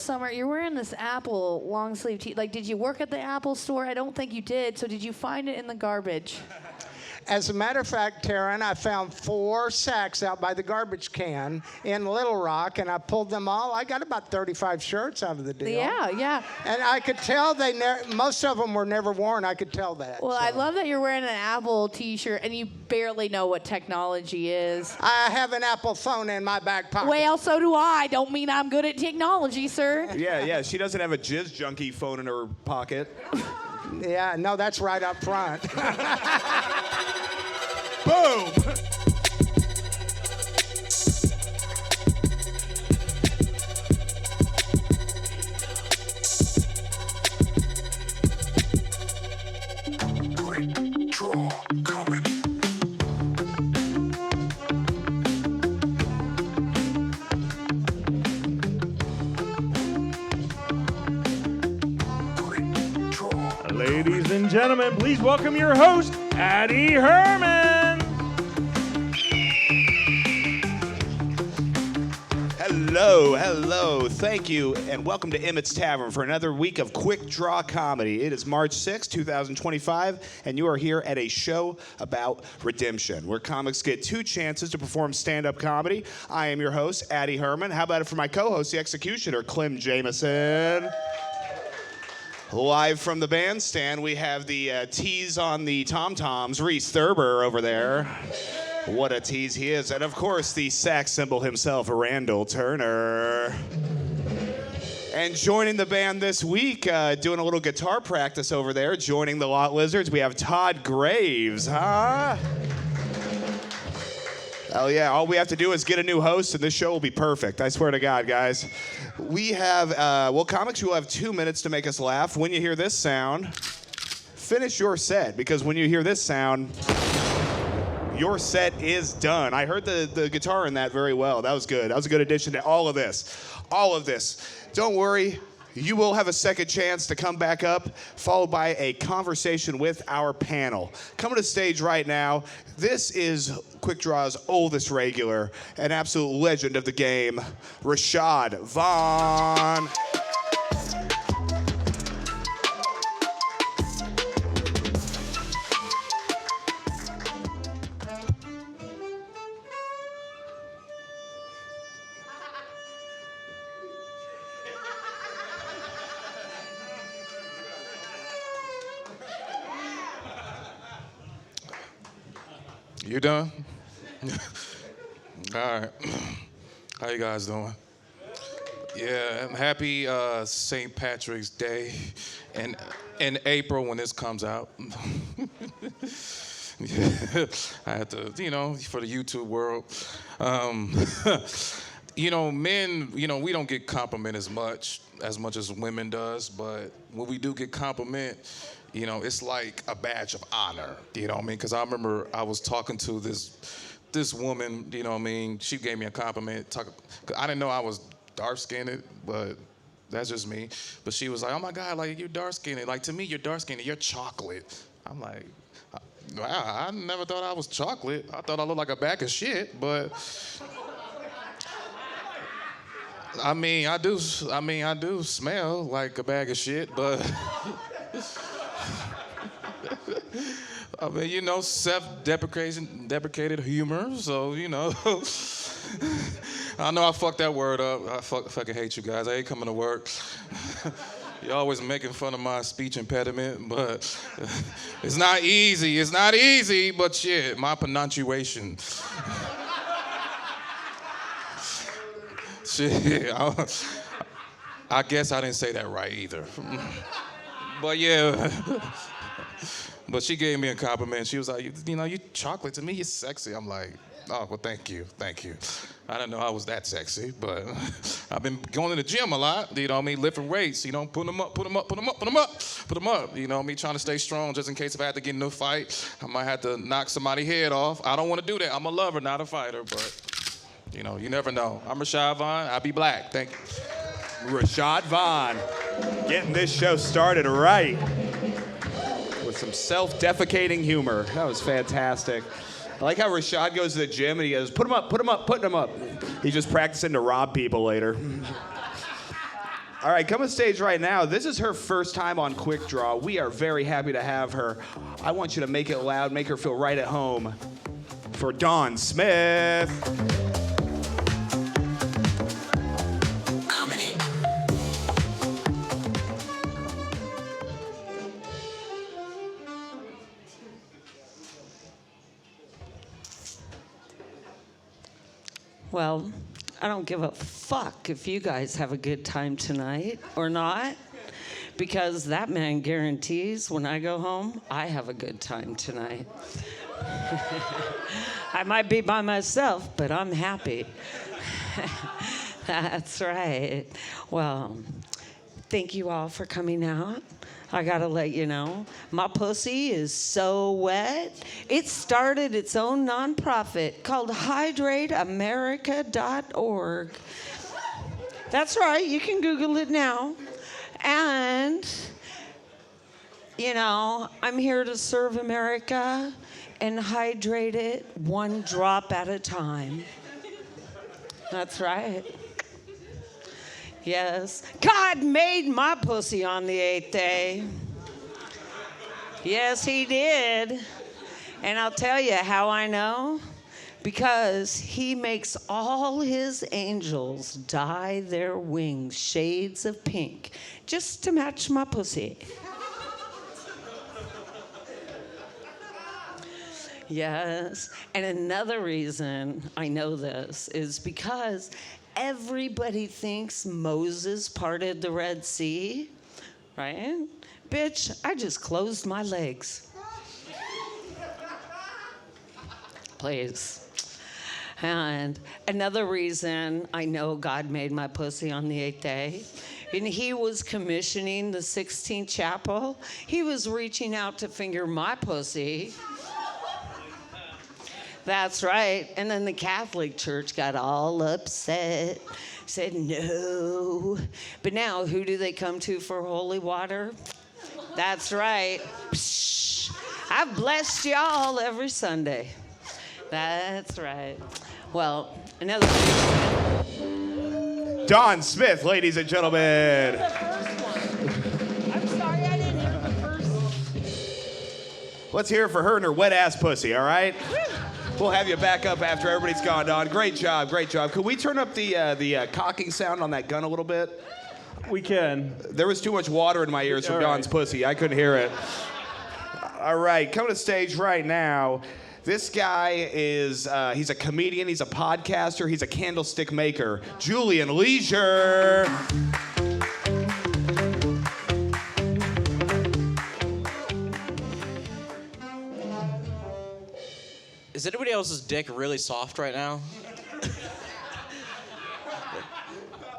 Summer, you're wearing this Apple long sleeve tee. Like, did you work at the Apple store? I don't think you did. So did you find it in the garbage? As a matter of fact, Teryn, I found 4 sacks out by the garbage can in Little Rock, and I pulled them all. I got about 35 shirts out of the deal. Yeah. And I could tell most of them were never worn. I could tell that. Well, I love that you're wearing an Apple t-shirt and you barely know what technology is. I have an Apple phone in my back pocket. Well, so do I. Don't mean I'm good at technology, sir. Yeah. She doesn't have a jizz junkie phone in her pocket. Yeah, no, that's right up front. Boom! Quik Draw Comedy. Ladies and gentlemen, please welcome your host, Addy Herman. Hello. Thank you, and welcome to Emmet's Tavern for another week of Quik Draw Comedy. It is March 6, 2025, and you are here at a show about redemption, where comics get 2 chances to perform stand-up comedy. I am your host, Addy Herman. How about it for my co-host, the executioner, Clem, Jameson? Live from the bandstand, we have the tease on the tom-toms, Reese Thurber over there. What a tease he is. And of course, the sax symbol himself, Randall Turner. And joining the band this week, doing a little guitar practice over there, joining the Lot Lizards, we have Todd Graves, huh? Hell yeah, all we have to do is get a new host and this show will be perfect. I swear to God, guys. We have, comics, you will have 2 minutes to make us laugh. When you hear this sound, finish your set, because when you hear this sound, your set is done. I heard the guitar in that very well. That was good. That was a good addition to all of this. All of this. Don't worry. You will have a second chance to come back up, followed by a conversation with our panel. Coming to the stage right now, this is Quik Draw's oldest regular, an absolute legend of the game, Rashad Vaughn. You done? All right. How you guys doing? Yeah, happy St. Patrick's Day in April when this comes out. Yeah, I had to, for the YouTube world. Men, we don't get compliment as much as women does, but when we do get compliment, it's like a badge of honor, you know what I mean? Because I remember I was talking to this woman, you know what I mean? She gave me a compliment. I didn't know I was dark-skinned, but that's just me. But she was like, oh my God, like, you're dark-skinned. Like, to me, you're dark-skinned, you're chocolate. I'm like, wow, I never thought I was chocolate. I thought I looked like a bag of shit, but I do smell like a bag of shit, but self-deprecated humor, so, I know I fucked that word up. I fucking hate you guys. I ain't coming to work. You're always making fun of my speech impediment, but it's not easy, but shit, my pronunciation. Shit, I guess I didn't say that right either. But yeah, but she gave me a compliment. She was like, you chocolate, to me, you're sexy. I'm like, oh, well, thank you. I didn't know I was that sexy, but I've been going to the gym a lot, lifting weights, put them up, trying to stay strong just in case if I had to get into a fight, I might have to knock somebody's head off. I don't want to do that. I'm a lover, not a fighter, but, you never know. I'm Rashad Vaughn. I be black. Thank you. Rashad Vaughn, getting this show started right with some self-defecating humor. That was fantastic. I like how Rashad goes to the gym and he goes, put him up. He's just practicing to rob people later. All right, come on stage right now. This is her first time on Quik Draw. We are very happy to have her. I want you to make it loud, make her feel right at home for Dawn Smith. Comedy. Well, I don't give a fuck if you guys have a good time tonight or not, because that man guarantees when I go home, I have a good time tonight. I might be by myself, but I'm happy. That's right. Well, thank you all for coming out. I gotta let you know, my pussy is so wet. It started its own nonprofit called HydrateAmerica.org. That's right, you can Google it now. And, you know, I'm here to serve America and hydrate it one drop at a time. That's right. Yes. God made my pussy on the 8th day. Yes, he did. And I'll tell you how I know. Because he makes all his angels dye their wings shades of pink just to match my pussy. Yes. And another reason I know this is because everybody thinks Moses parted the Red Sea, right? Bitch, I just closed my legs. Please. And another reason I know God made my pussy on the 8th day, and he was commissioning the 16th chapel, he was reaching out to finger my pussy. That's right. And then the Catholic Church got all upset, said no. But now, who do they come to for holy water? That's right. Psh, I've blessed y'all every Sunday. That's right. Well, another Dawn Smith, ladies and gentlemen. I'm sorry, I didn't hear the first. Let's hear it for her and her wet ass pussy, all right? We'll have you back up after everybody's gone, Dawn. Great job, great job. Could we turn up the cocking sound on that gun a little bit? We can. There was too much water in my ears from All right. Dawn's pussy. I couldn't hear it. All right, coming to stage right now. This guy is, he's a comedian, he's a podcaster, he's a candlestick maker. Julian Leisure. Is anybody else's dick really soft right now?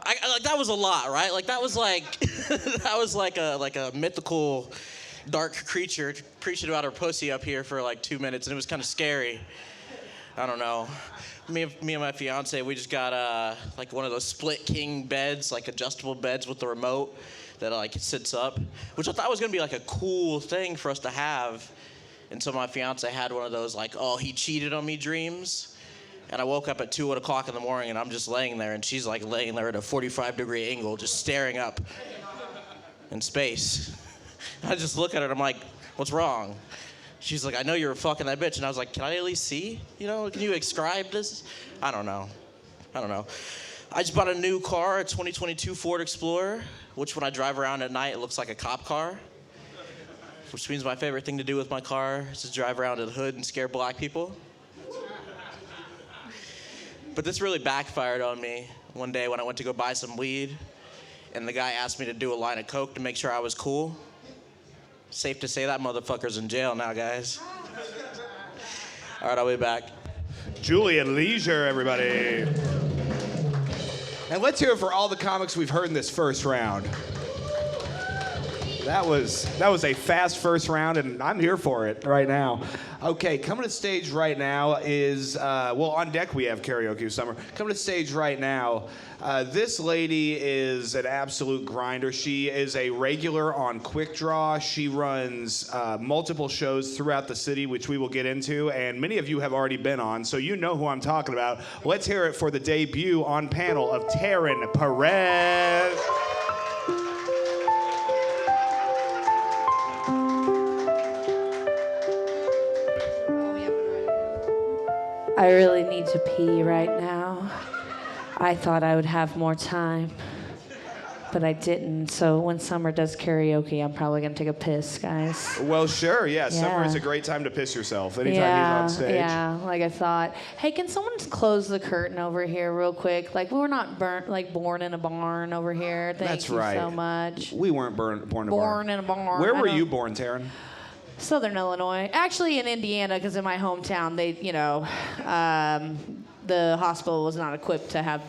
Like that was a lot, right? Like that was like that was like a mythical dark creature preaching about her pussy up here for like 2 minutes, and it was kind of scary. I don't know. Me and my fiance, we just got like one of those split king beds, like adjustable beds with the remote that like sits up, which I thought was gonna be like a cool thing for us to have. And so my fiance had one of those like, oh, he cheated on me dreams. And I woke up at 2 o'clock in the morning and I'm just laying there and she's like laying there at a 45-degree angle, just staring up in space. I just look at her and I'm like, what's wrong? She's like, I know you were fucking that bitch. And I was like, can I at least see? You know, can you describe this? I don't know. I just bought a new car, a 2022 Ford Explorer, which when I drive around at night, it looks like a cop car. Which means my favorite thing to do with my car is to drive around to the hood and scare black people. But this really backfired on me one day when I went to go buy some weed, and the guy asked me to do a line of coke to make sure I was cool. Safe to say that motherfucker's in jail now, guys. All right, I'll be back. Julian Leisure, everybody. And let's hear it for all the comics we've heard in this first round. That was a fast first round, and I'm here for it right now. Okay, coming to stage right now is, on deck we have Karaoke Summer. Coming to stage right now, this lady is an absolute grinder. She is a regular on Quik Draw. She runs multiple shows throughout the city, which we will get into, and many of you have already been on, so you know who I'm talking about. Let's hear it for the debut on panel of Teryn Perez. I really need to pee right now. I thought I would have more time, but I didn't. So when Summer does karaoke, I'm probably gonna take a piss, guys. Well, sure, yeah. Summer Yeah. is a great time to piss yourself anytime he's on stage. Yeah, like I thought. Hey, can someone close the curtain over here real quick? Like we're not born in a barn over here. Thank That's you right. so much. We weren't born In a barn. Where I were don't- you born, Teryn? Southern Illinois. Actually, in Indiana, because in my hometown, the hospital was not equipped to have,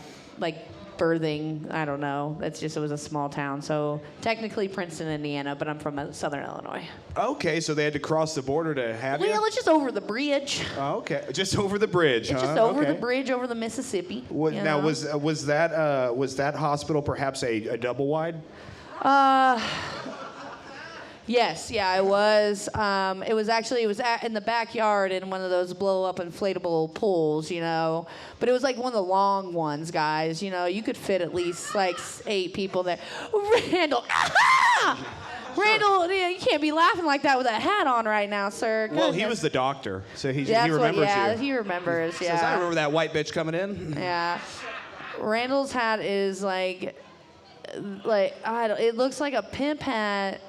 birthing. I don't know. It was a small town. So technically Princeton, Indiana, but I'm from Southern Illinois. Okay, so they had to cross the border to have you? Well, yeah, it's just over the bridge. Oh, okay, just over the bridge, It's huh? just over the Okay. bridge, over the Mississippi. you Now, know? was that hospital perhaps a double wide? Yes, yeah, it was. It was in the backyard in one of those blow up inflatable pools, But it was like one of the long ones, guys. You could fit at least 8 people there. Randall, Randall, you can't be laughing like that with a hat on right now, sir. Well, he Goodness. was the doctor, so he That's remembers you. he remembers. Yeah. Says, I remember that white bitch coming in. Yeah. Randall's hat is it looks like a pimp hat.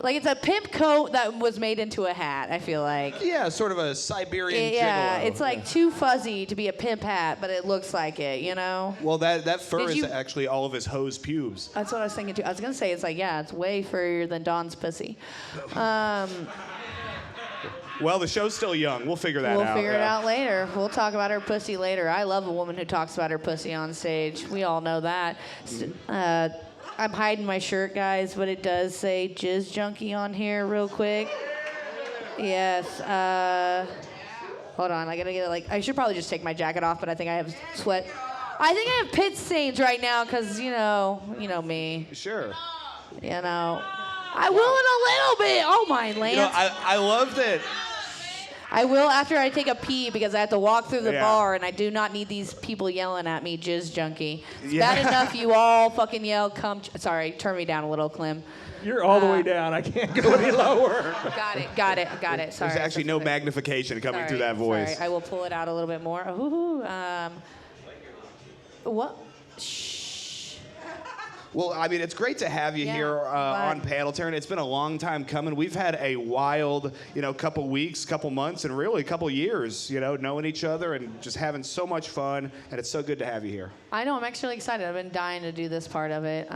Like it's a pimp coat that was made into a hat, I feel like. Yeah, sort of a Siberian Yeah, gigolo. it's too fuzzy to be a pimp hat, but it looks like it, Well, that fur Did is you- actually all of his hose pubes. That's what I was thinking too. I was gonna say it's it's way furrier than Don's pussy. Well, the show's still young. We'll figure that out. We'll figure it yeah. out later. We'll talk about her pussy later. I love a woman who talks about her pussy on stage. We all know that. I'm hiding my shirt, guys, but it does say Jizz Junkie on here real quick. Yes. Hold on. I gotta get it. I should probably just take my jacket off, but I think I have sweat. I think I have pit stains right now because, you know me. Sure. I will in a little bit. Oh, my Lance. I love that. I will after I take a pee because I have to walk through the Yeah. bar and I do not need these people yelling at me, Jizz Junkie. It's Yeah. bad enough you all fucking yell, sorry, turn me down a little, Clem. You're all the way down. I can't go any lower. Got it. Sorry. There's actually no magnification coming through that voice. Sorry, I will pull it out a little bit more. Ooh, what? Shh. Well, I mean, it's great to have you Yeah, here glad. on panel, Teryn. It's been a long time coming. We've had a wild, couple weeks, couple months, and really a couple years, knowing each other and just having so much fun. And it's so good to have you here. I know, I'm actually excited. I've been dying to do this part of it.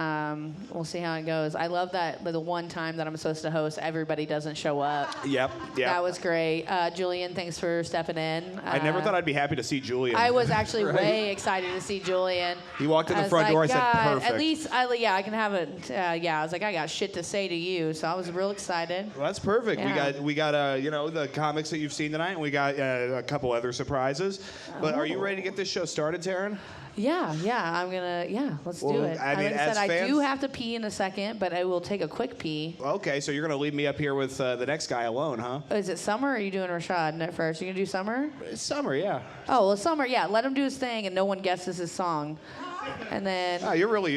We'll see how it goes. I love that the one time that I'm supposed to host, everybody doesn't show up. Yep. That was great. Julian, thanks for stepping in. I never thought I'd be happy to see Julian. I was actually way excited to see Julian. He walked in the was front door. I said, "God, perfect. At least, I can have it. I was like, I got shit to say to you, so I was real excited. Well, that's perfect. Yeah. We got the comics that you've seen tonight, and we got a couple other surprises. But are you ready to get this show started, Teryn? Yeah, I'm gonna, let's do Well, it. I mean, like I as said, I do fans- have to pee in a second, but I will take a quick pee. Okay, so you're gonna leave me up here with the next guy alone, huh? Is it Summer or are you doing Rashad at first? You gonna do Summer? It's summer, yeah. Oh, well, Summer, let him do his thing and no one guesses his song. And then, Oh, you're really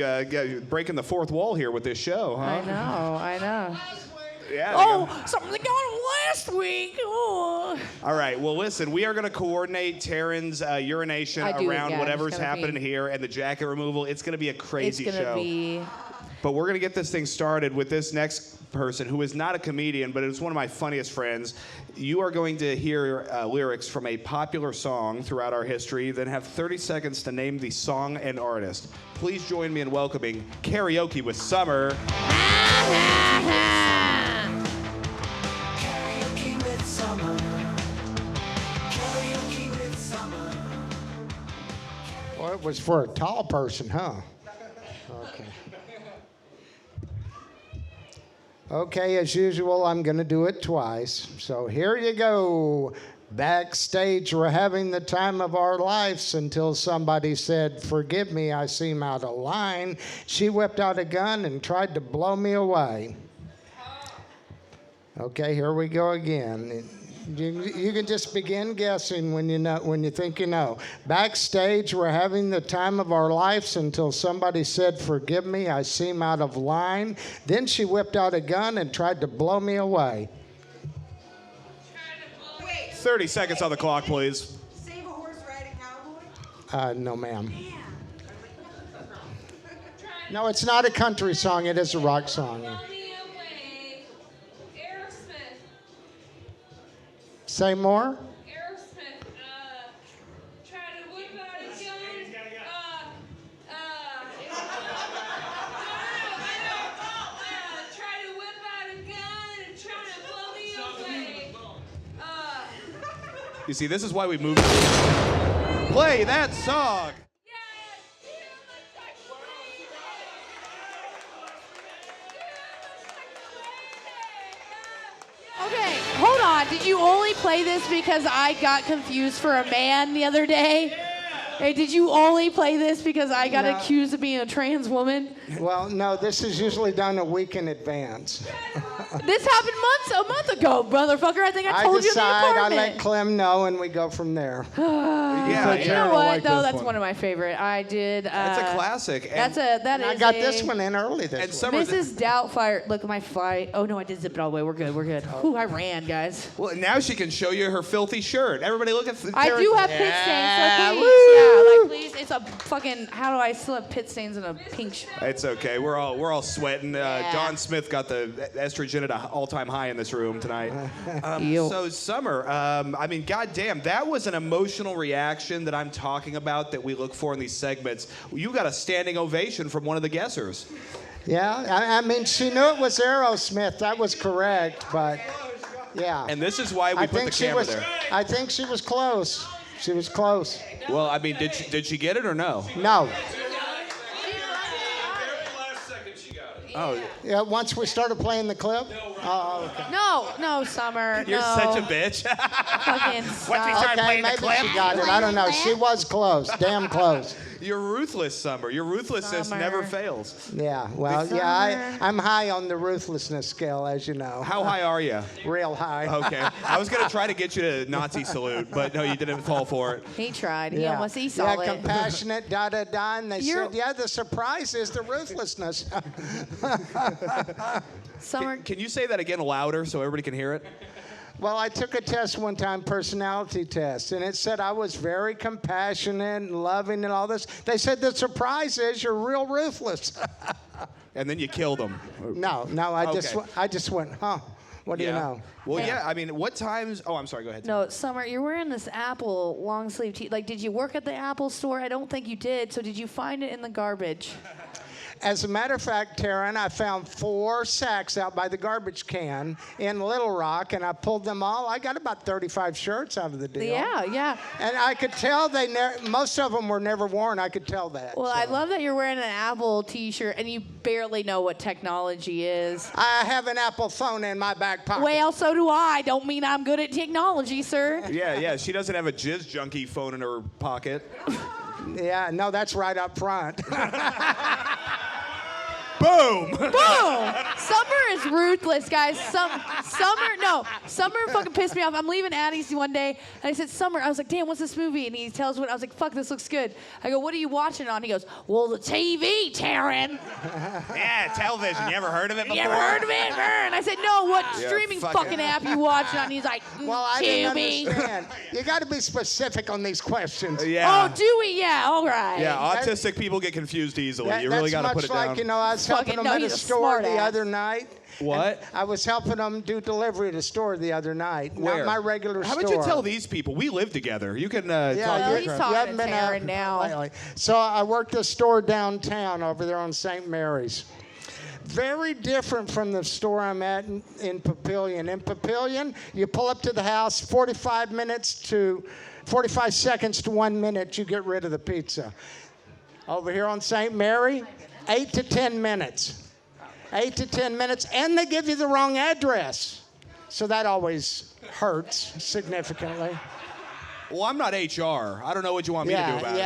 breaking the fourth wall here with this show, huh? I know. Yeah. Oh, something that got him last week. Oh. All right. Well, listen, we are going to coordinate Teryn's urination I do, around yeah, whatever's it's gonna happening be- here and the jacket removal. It's going to be a crazy It's gonna show. be. But we're going to get this thing started with this next person who is not a comedian, but is one of my funniest friends. You are going to hear lyrics from a popular song throughout our history, then have 30 seconds to name the song and artist. Please join me in welcoming Karaoke with Summer. Karaoke with summer. Karaoke with summer. Well, it was for a tall person, huh? Okay. Okay, as usual, I'm going to do it twice. So here you go. Backstage, we're having the time of our lives until somebody said, "Forgive me, I seem out of line." She whipped out a gun and tried to blow me away. Okay, here we go again. You can just begin guessing when you think you know. Backstage, we're having the time of our lives until somebody said, "Forgive me, I seem out of line." Then she whipped out a gun and tried to blow me away. 30 seconds on the clock, please. Save a No, ma'am. No, it's not a country song. It is a rock song. Say more. You see, this is why we moved. Play that song. Okay, hold on. Did you only play this because I got confused for a man the other day? Hey, did you only play this because I got accused of being a trans woman? Well, no, this is usually done a week in advance. This happened a month ago, motherfucker. I think I told you in the I apartment. let Clem know, and we go from there. Yeah, You know what? No, that's one of my favorite. I did. That's a classic. That I is got a this one in early And this Summer, Mrs. Doubtfire. Look at my flight. Oh no, I did zip it all the way. We're good. We're good. Ooh, I ran, guys. well, now she can show you her filthy shirt. Everybody look at I Teryn. do have pit stains, so please, please. It's a fucking. How do I still have pit stains in a pink shirt? It's okay. We're all sweating. John Smith got the estrogen at an all-time high in this room tonight. So Summer, I mean, goddamn, that was an emotional reaction that I'm talking about that we look for in these segments. You got a standing ovation from one of the guessers. Yeah, I mean, she knew it was Aerosmith. That was correct, but yeah. And this is why we put the camera there. I think she was close. She was close. Well, I mean, did she get it or no? No. Oh, Yeah, once we started playing the clip. Oh, okay. No, Summer. you're no. such a bitch. Fucking stop. Okay, maybe she got it. I don't know. She was close. Damn close. You're ruthless, Summer. Your ruthlessness Summer. never fails. Yeah, well, yeah, I'm high on the ruthlessness scale, as you know. How high are you? Real high. Okay. I was going to try to get you to Nazi salute, but no, you didn't fall for it. He tried. He almost saw yeah, it. compassionate, da-da-da, and they You're- said, yeah, the surprise is the ruthlessness. Summer. Can you say that again louder so everybody can hear it? Well, I took a test one time, personality test, and it said I was very compassionate and loving and all this. They said the surprise is you're real ruthless. And then you killed them. No, I Okay. just went, huh? What do you know? Well, yeah, I mean, what times... Oh, I'm sorry, go ahead. No, Summer, you're wearing this Apple long sleeve tee. Like, did you work at the Apple store? I don't think you did. So did you find it in the garbage? As a matter of fact, Teryn, I found 4 sacks out by the garbage can in Little Rock, and I pulled them all. I got about 35 shirts out of the deal. Yeah. And I could tell most of them were never worn. I could tell that. Well, so. I love that you're wearing an Apple t-shirt and you barely know what technology is. I have an Apple phone in my back pocket. Well, so do I. Don't mean I'm good at technology, sir. Yeah, she doesn't have a jizz junkie phone in her pocket. Yeah, no, that's right up front. Boom! Boom! Summer is ruthless, guys. Summer fucking pissed me off. I'm leaving Addy's one day, and I said, Summer, I was like, damn, what's this movie? And he tells me, I was like, fuck, this looks good. I go, what are you watching on? He goes, well, the TV, Teryn. Yeah, television. You ever heard of it before? You ever heard of it? And I said, no, what streaming fucking app you watching on? And he's like, Well, I didn't Tubi. understand. You got to be specific on these questions. Yeah. Oh, do we? Yeah, all right. Yeah, autistic people get confused easily. You really got to put it That's much down. like, I was helping Fucking- them no, at a he's a store the smartass. other night. What? I was helping them do delivery at a store the other night. Where? Not my regular How store. would you tell these people? We live together. You can talk Well, to he's her. talking haven't to been out Teryn now. lately. So I worked a store downtown over there on St. Mary's. Very different from the store I'm at in Papillion. In Papillion, you pull up to the house, 45 seconds to 1 minute, you get rid of the pizza. Over here on St. Mary, 8 to 10 minutes. 8 to 10 minutes, and they give you the wrong address. So that always hurts significantly. Well, I'm not HR. I don't know what you want me to do about it.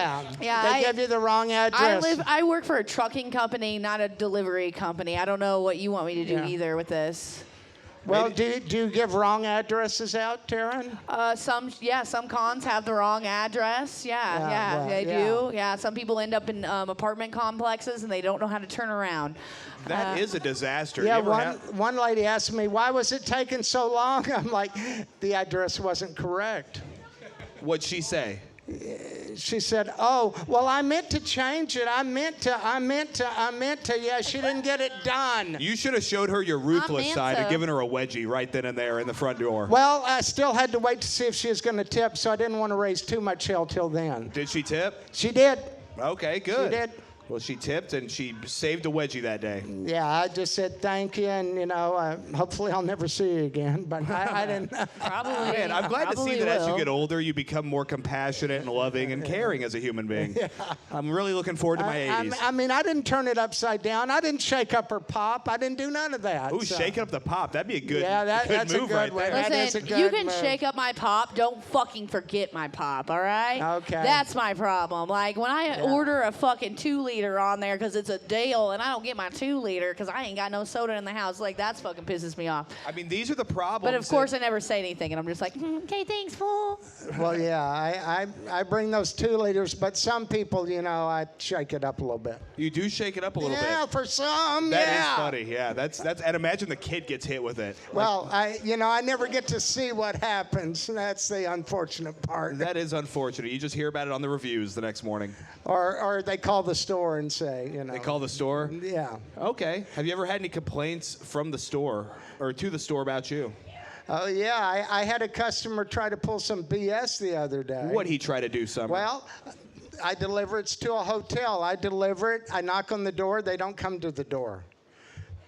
Yeah, They give you the wrong address. I work for a trucking company, not a delivery company. I don't know what you want me to do Yeah. either with this. Well, do you give wrong addresses out, Teryn? Some cons have the wrong address. well, They yeah. do. Yeah, some people end up in apartment complexes and they don't know how to turn around. That is a disaster. Yeah, You ever one lady asked me, why was it taking so long? I'm like, the address wasn't correct. What'd she say? She said, oh, well, I meant to change it. I meant to. Yeah, she didn't get it done. You should have showed her your ruthless meant side and to. given her a wedgie right then and there in the front door. Well, I still had to wait to see if she was going to tip, so I didn't want to raise too much hell till then. Did she tip? She did. Okay, good. She did. Well, she tipped and she saved a wedgie that day. Yeah, I just said thank you, and hopefully I'll never see you again. But I didn't. Probably. Man, I'm glad to see probably that as you will. get older, you become more compassionate and loving and caring as a human being. I'm really looking forward to my 80s. I mean, I didn't turn it upside down. I didn't shake up her pop. I didn't do none of that. Ooh, so. shaking up the pop. That'd be a good, Yeah, that's a move good right way. there. That is a Listen, good you can move. shake up my pop. Don't fucking forget my pop, all right? Okay. That's my problem. Like, when I order a fucking 2-liter on there because it's a deal and I don't get my 2-liter because I ain't got no soda in the house, like, that's fucking pisses me off. I mean, these are the problems. But, of course, I never say anything, and I'm just like, okay, thanks, fool. Well, yeah, I bring those 2 liters, but some people, I shake it up a little bit. You do shake it up a little bit. Yeah, for some, That yeah. is funny. Yeah, that's. And imagine the kid gets hit with it. Well, I never get to see what happens. That's the unfortunate part. That is unfortunate. You just hear about it on the reviews the next morning. Or they call the store and say, They call the store? Yeah. Okay. Have you ever had any complaints from the store or to the store about you? Oh, yeah. I had a customer try to pull some BS the other day. What'd he try to do, Summer? Well, I deliver it to a hotel. I deliver it. I knock on the door. They don't come to the door.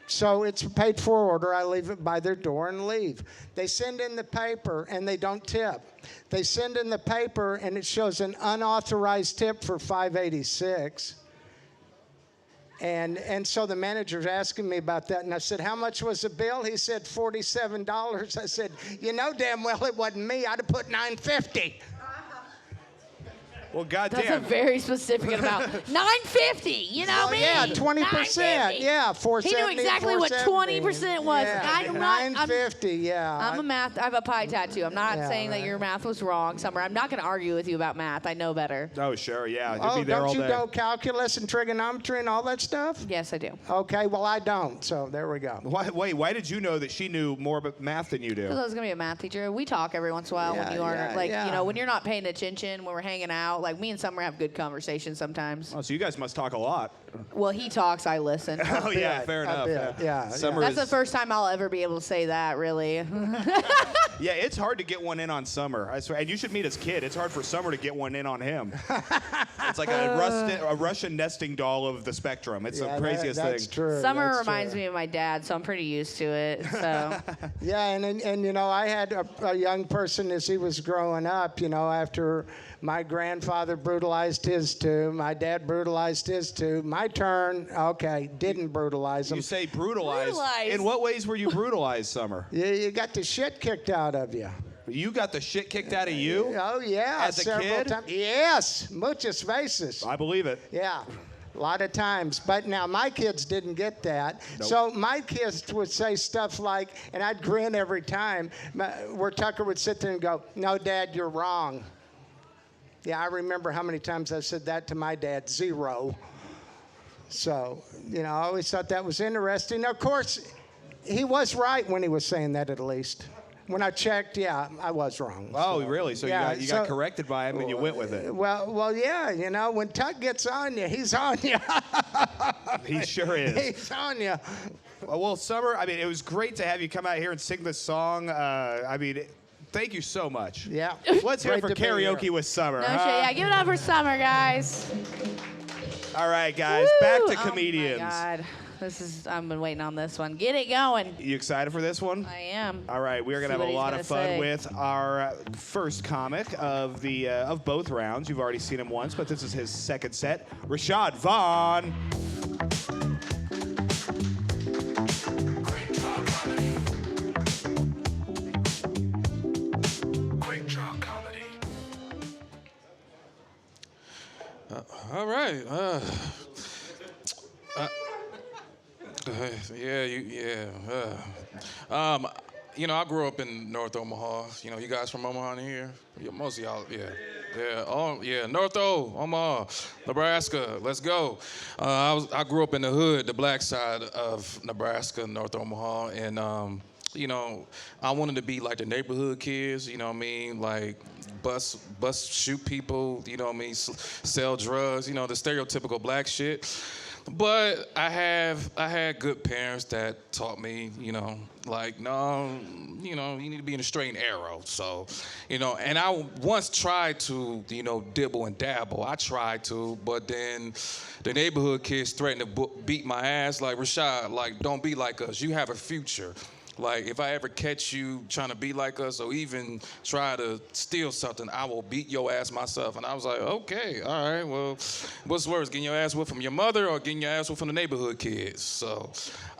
So it's a paid for order. I leave it by their door and leave. They send in the paper and they don't tip. They send in the paper and it shows an unauthorized tip for $5.86. And so the manager's asking me about that, and I said, how much was the bill? He said $47. I said, you know damn well it wasn't me. I'd have put $9.50. Well, That's a goddamn. very specific amount. $9.50, you know me? Yeah, 20%. $9.50. Yeah, $4.70. He knew exactly what 20% was. Yeah, I'm not- I'm- $9.50. Yeah. I'm a math. I have a pie tattoo. I'm not Yeah, saying that right. your math was wrong, Summer. I'm not going to argue with you about math. I know better. Oh, sure, yeah. You'll Oh, be there don't all you day. know calculus and trigonometry and all that stuff? Yes, I do. Okay, well, I don't, so there we go. Why did you know that she knew more about math than you do? Because I was going to be a math teacher. We talk every once in a while when Yeah, you aren't, yeah, like, yeah. when you're not paying attention, when we're hanging out. Like, me and Summer have good conversations sometimes. Oh, so you guys must talk a lot. Well, he talks, I listen. Oh, yeah, bit, fair a enough. bit, yeah, Summer That's the is, first time I'll ever be able to say that, really. yeah, it's hard to get one in on Summer. I swear. And you should meet his kid. It's hard for Summer to get one in on him. It's like a Russian nesting doll of the spectrum. It's Yeah, the craziest that's thing. True. Summer that's reminds true. me of my dad, so I'm pretty used to it. So Yeah, and I had a young person as he was growing up, after my grandfather brutalized his two, my dad brutalized his two, my turn, okay, didn't brutalize him. You say brutalized. Brutalized. In what ways were you brutalized, Summer? You got the shit kicked out of you. You got the shit kicked out of you? Oh, yeah. As a several kid? times. Yes, muchas veces. I believe it. Yeah, a lot of times. But now my kids didn't get that. Nope. So my kids would say stuff like, and I'd grin every time, where Tucker would sit there and go, no, Dad, you're wrong. Yeah, I remember how many times I said that to my dad, 0. So, I always thought that was interesting. Of course, he was right when he was saying that, at least. When I checked, yeah, I was wrong. Oh, So, really? So yeah, you got corrected by him and you went with it. Well, yeah, when Tuck gets on you, he's on you. He sure is. He's on you. Well, Summer, it was great to have you come out here and sing this song. Thank you so much. Yeah. Let's hear it for Great to be karaoke here. with Summer. no huh? shit. Yeah, give it up for Summer, guys. All right, guys, back to comedians. Oh my God, I've been waiting on this one. Get it going. You excited for this one? I am. All right, we're gonna See have a what lot he's of gonna fun say. with our first comic of the of both rounds. You've already seen him once, but this is his second set. Rashad Vaughn. Quik Draw Comedy. All right. I grew up in North Omaha. You guys from Omaha in here? Yeah, most of y'all, yeah. Yeah, North Omaha, Nebraska. Let's go. I grew up in the hood, the black side of Nebraska, North Omaha, and you know, I wanted to be like the neighborhood kids, you know what I mean? Like bust, shoot people, you know what I mean? Sell drugs, you know, the stereotypical black shit. But I had good parents that taught me, you know, like, no, you know, you need to be in a straight and arrow. So, you know, and I once tried to, you know, dibble and dabble. I tried to, but then the neighborhood kids threatened to beat my ass. Like, Rashad, like, don't be like us. You have a future. Like, if I ever catch you trying to be like us or even try to steal something, I will beat your ass myself. And I was like, okay, all right, well, what's worse, getting your ass whipped from your mother or getting your ass whipped from the neighborhood kids? So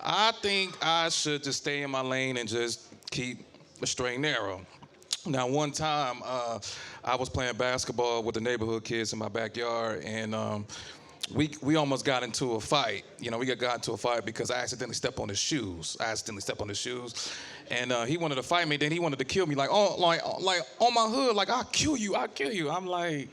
I think I should just stay in my lane and just keep a straight and narrow. Now, one time, I was playing basketball with the neighborhood kids in my backyard, and we almost got into a fight. You know, we got into a fight because I accidentally stepped on his shoes. And he wanted to fight me. Then he wanted to kill me. Like on my hood. Like, I'll kill you. I'm like,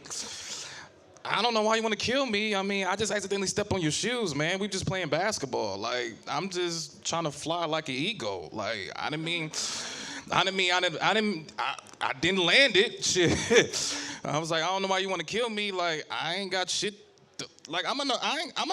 I don't know why you want to kill me. I mean, I just accidentally stepped on your shoes, man. We just playing basketball. Like, I'm just trying to fly like an eagle. Like, I didn't land it. Shit. I was like, I don't know why you want to kill me. Like, I ain't got shit. Like, I'm a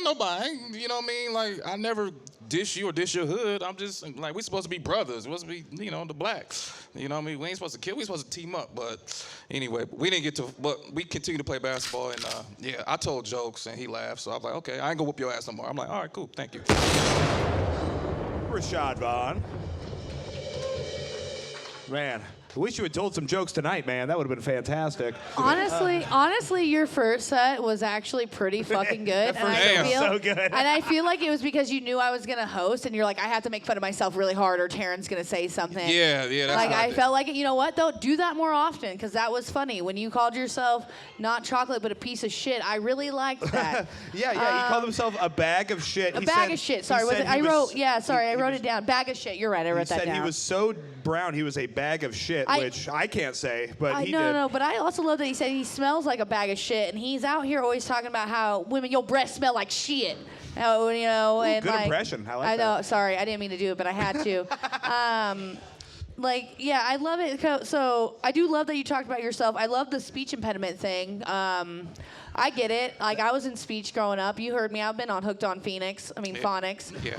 nobody, you know what I mean? Like, I never dish you or dish your hood. I'm just, like, we supposed to be brothers. We're supposed to be, you know, the blacks. You know what I mean? We ain't supposed to kill, we supposed to team up. But anyway, we didn't get to, but we continued to play basketball. And yeah, I told jokes and he laughed. So I was like, okay, I ain't gonna whoop your ass no more. I'm like, all right, cool, thank you. Rashad Vaughn. Man, I wish you had told some jokes tonight, man. That would have been fantastic. Honestly, your first set was actually pretty fucking good. So good. And I feel like it was because you knew I was gonna host, and you're like, I have to make fun of myself really hard, or Teryn's gonna say something. Yeah, that's like what I felt like it. You know what though? Do that more often, because that was funny when you called yourself not chocolate but a piece of shit. I really liked that. Yeah. He called himself a bag of shit. A bag of shit. Sorry, I wrote it down. Bag of shit. You're right. I wrote that down. He said he was so brown, he was a bag of shit, which I can't say, but he did. No, but I also love that he said he smells like a bag of shit, and he's out here always talking about how women, your breath smell like shit. Oh, you know, and good like, impression. I like I know. that. Sorry, I didn't mean to do it, but I had to. Like, yeah, I love it. So I do love that you talked about yourself. I love the speech impediment thing. I get it. Like, I was in speech growing up. You heard me. I've been on Hooked on Phonics. Yeah,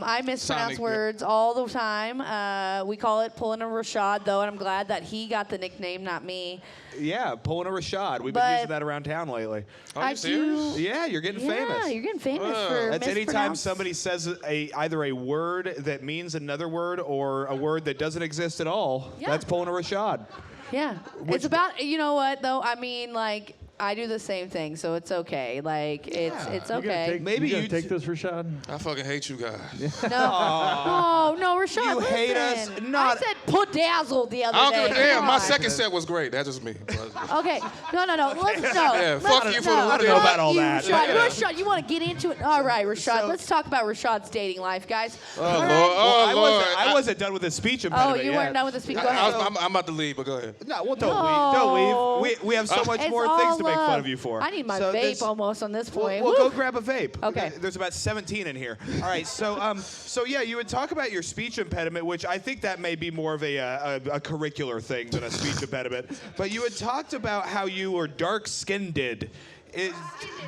I mispronounce words all the time. We call it pulling a Rashad, though, and I'm glad that he got the nickname, not me. Yeah, pulling a Rashad. We've been using that around town lately. Are you serious? Yeah, you're getting famous. Yeah, you're getting famous for That's anytime mispronounced- somebody says either a word that means another word or a word that doesn't exist at all. Yeah. That's pulling a Rashad. Yeah. It's about, you know what, though? I mean, like, I do the same thing, so it's okay. Like, it's okay. Maybe you take this, Rashad. I fucking hate you guys. No, Rashad, You listen. hate us? I said put-dazzled the other I day. don't give a damn. Come My on. second set was great. That's just me. Okay. No. Yeah, fuck you for the I don't know about all that. Rashad, you want to get into it? All right, Rashad. Let's talk about Rashad's dating life, guys. Oh, All Lord. right. Oh, Lord. I wasn't done with the speech Oh, impediment you yet. weren't done with the speech. Go ahead. I'm about to leave, but go ahead. No, well, don't leave. We have so much It's more all things to make fun love. of you for. I need my So vape this- almost on this point. Well, Woo. go grab a vape. Okay. There's about 17 in here. All right. So yeah, you would talk about your speech impediment, which I think that may be more of a curricular thing than a speech impediment. But you had talked about how you were dark-skinned.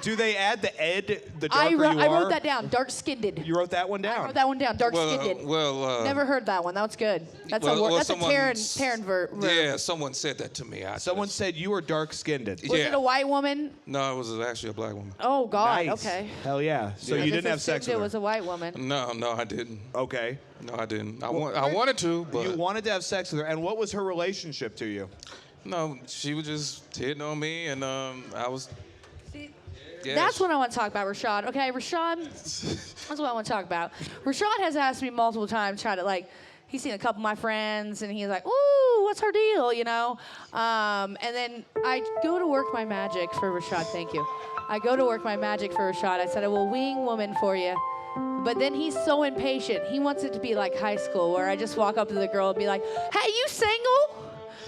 Do they add the ed the darker you are? I wrote that down. Dark-skinned. You wrote that one down. I wrote that one down. Dark-skinned. Never heard that one. That was good. That's a word. That's a Teryn verb. Yeah, someone said that to me. Someone said you were dark-skinned. Was it a white woman? No, it was actually a black woman. Oh God. Nice. Okay. Hell yeah. So I you just didn't have sex assumed with it was her. a white woman. No, I didn't. Okay. No, I didn't. I wanted to, but You wanted to have sex with her, and what was her relationship to you? no, she was just hitting on me, and I was. Yeah, That's what I want to talk about, Rashad. Okay, Rashad. That's what I want to talk about. Rashad has asked me multiple times, he's seen a couple of my friends, and he's like, ooh, what's her deal, you know? And then I go to work my magic for Rashad. Thank you. I go to work my magic for Rashad. I said, I will wing woman for you. But then he's so impatient. He wants it to be like high school, where I just walk up to the girl and be like, hey, you single?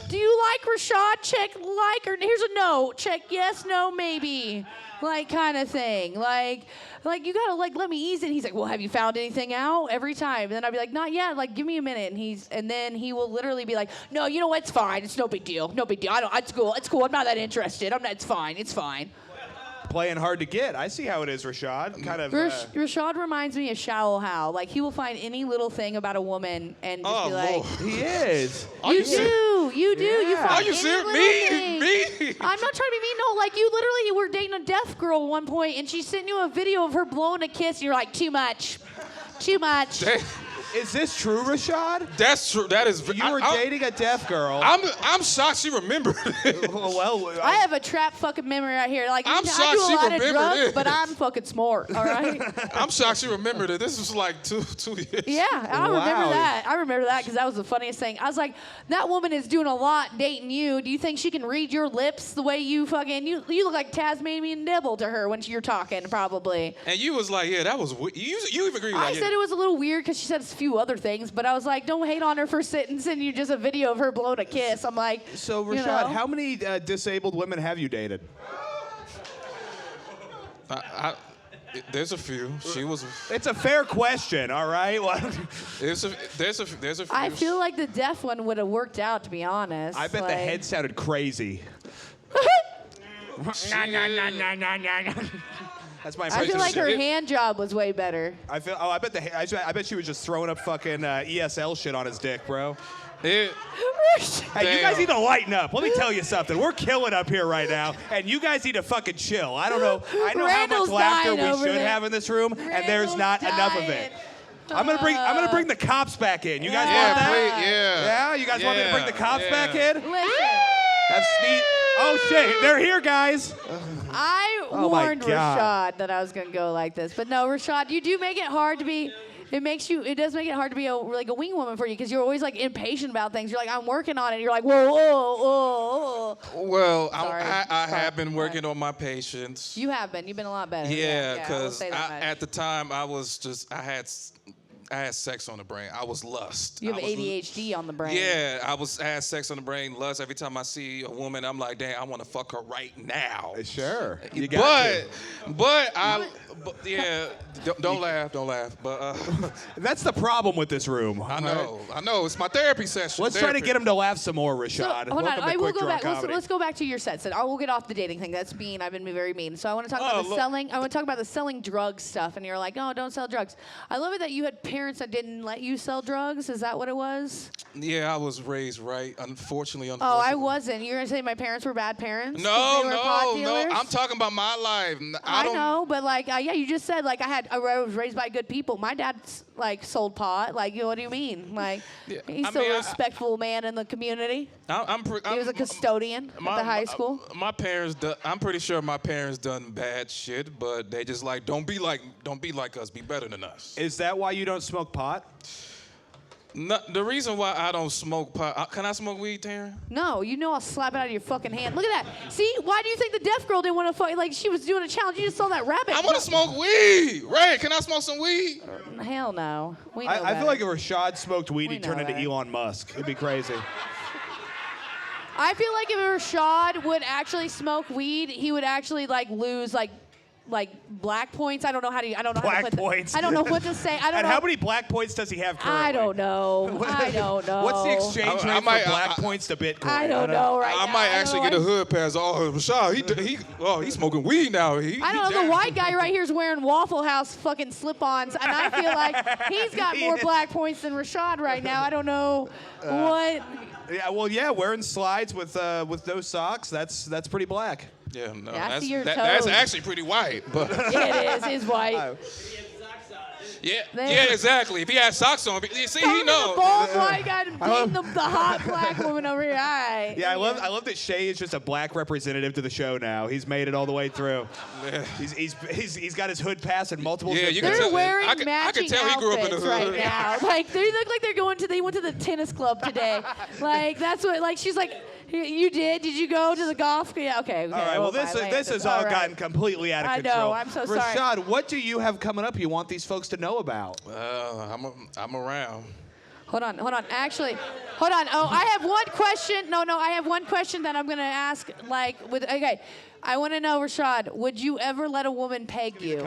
Do you like Rashad? Check like, or here's a no. Check yes, no, maybe. Like kind of thing. Like you gotta like let me ease it. He's like, well, have you found anything out? Every time. And then I'd be like, not yet. Like, give me a minute. And then he will literally be like, no, you know what? It's fine. It's no big deal. No big deal. It's cool. It's cool. I'm not that interested. It's fine. It's fine. Playing hard to get. I see how it is, Rashad. Kind of. Rashad reminds me of Shallow Hal. Like, he will find any little thing about a woman and just be like, Lord. He is. You do. You Yeah. find Are you any serious? little Me? thing. Me? I'm not trying to be mean. No, like, you literally were dating a deaf girl at one point, and she sent you a video of her blowing a kiss, and you're like, too much. Too much. Is this true, Rashad? That's true. That is. You were dating a deaf girl. I'm shocked she remembered it. well, I have a trap fucking memory right here. Like, I'm I shocked do a she lot of remembered drugs, it. but I'm fucking smart, all right? I'm shocked she remembered it. This was like two years. Yeah, I remember Wow. that. I remember that because that was the funniest thing. I was like, that woman is doing a lot dating you. Do you think she can read your lips the way you fucking, you look like Tasmanian devil to her when you're talking, probably. And you was like, yeah, that was you even agreed with I said it was a little weird because she said a few other things, but I was like, don't hate on her for sending you just a video of her blowing a kiss. I'm like, so Rashad, you know. how many disabled women have you dated? There's a few. She was. It's a fair question, all right? There's a few. I feel like the deaf one would have worked out, to be honest. I bet the head sounded crazy. That's my I impression. feel like her hand job was way better. I bet she was just throwing up fucking ESL shit on his dick, bro. It, Hey, you guys need to lighten up. Let me tell you something. We're killing up here right now, and you guys need to fucking chill. I know Randall's how much laughter dying we over should there. have in this room, and there's Randall's not enough of it. dying. I'm gonna bring the cops back in. You guys Yeah, want that? please, yeah. Yeah, you guys want me to bring the cops Yeah. back in? Listen, Have Sneak. Oh shit, they're here, guys. I Oh my warned God. Rashad that I was gonna go like this, but no, Rashad, you do make it hard to be. It does make it hard to be a wing woman for you because you're always like impatient about things. You're like, I'm working on it. You're like, whoa, whoa, whoa, whoa. well, Sorry. I Sorry. have been working Sorry. on my patience. You have been. You've been a lot better. Yeah, I will because say that much. at the time I had sex on the brain. I was lust. You have I was ADHD on the brain. Yeah, I had sex on the brain, lust. Every time I see a woman, I'm like, damn, I want to fuck her right now. Sure. You got But yeah, don't laugh. But That's the problem with this room. I know. It's my therapy session. Let's try to get him to laugh some more, Rashad. So, hold on, Welcome to I will Quik go Draw back. Comedy. Let's go back to your set. I will get off the dating thing. That's mean. I've been very mean. So I want to talk about the selling. I want to talk about the selling drugs stuff. And you're like, oh, don't sell drugs. I love it that you had parents that didn't let you sell drugs. Is that what it was? Yeah, I was raised right. Unfortunately. Oh, I wasn't. You're gonna say my parents were bad parents? 'Cause No, they were pot no. dealers? I'm talking about my life. I don't know, but like, yeah, you just said like I was raised by good people. My dad's like sold pot. Like, what do you mean? Like, Yeah, he's I still mean, a respectful man in the community. He He was a custodian at the high school. My parents, I'm pretty sure my parents done bad shit, but they just like don't be like us, be better than us. Is that why you don't smoke pot? No, the reason why I don't smoke pot, can I smoke weed, Teryn? No, you know I'll slap it out of your fucking hand. Look at that. See, why do you think the deaf girl didn't want to fuck? Like, she was doing a challenge. You just saw that rabbit. I want to smoke weed. Ray, can I smoke some weed? Hell no. We know I feel better. like if Rashad smoked weed, We he'd turn know into that. Elon Musk. It'd be crazy. I feel like if Rashad would actually smoke weed, he would actually like lose like black points. I don't know how to. I don't know how to Black put points. I don't know what to say. I don't And know. how many black points does he have currently? I don't know. I don't know. What's the exchange I rate might- for black points to Bitcoin? I don't know right now. I might actually get a hood. hood pass. Oh, Rashad, he's smoking weed now. I don't know. The white guy right here is wearing Waffle House fucking slip-ons, and I feel like he's got more black points than Rashad right now. I don't know what. Yeah, well, yeah, wearing slides with no socks, that's pretty black. Yeah, no, Yeah, I see your that's toes. actually pretty white. But Yeah, it is. It's white. yeah, There. yeah, exactly. If he had socks on, you see, he Talking to knows. the bald white guy dating the hot black woman over here. All right. Yeah, I love that Shay is just a black representative to the show now. He's made it all the way through. Yeah. He's got his hood pass in multiple. Yeah, zip you can codes. They're tell- wearing I can matching tell he grew up in the outfits hood. right now. Like they look like they went to the tennis club today. Like that's what. Like she's like, you did? Did you go to the golf? Yeah. Okay. All right. Well, this has all gotten completely out of I know, control. I'm so sorry. Rashad, what do you have coming up? You want these folks to know about? I'm around. Hold on. Actually, hold on. Oh, I have one question. No, I have one question that I'm gonna ask. Okay, I want to know, Rashad, would you ever let a woman peg you?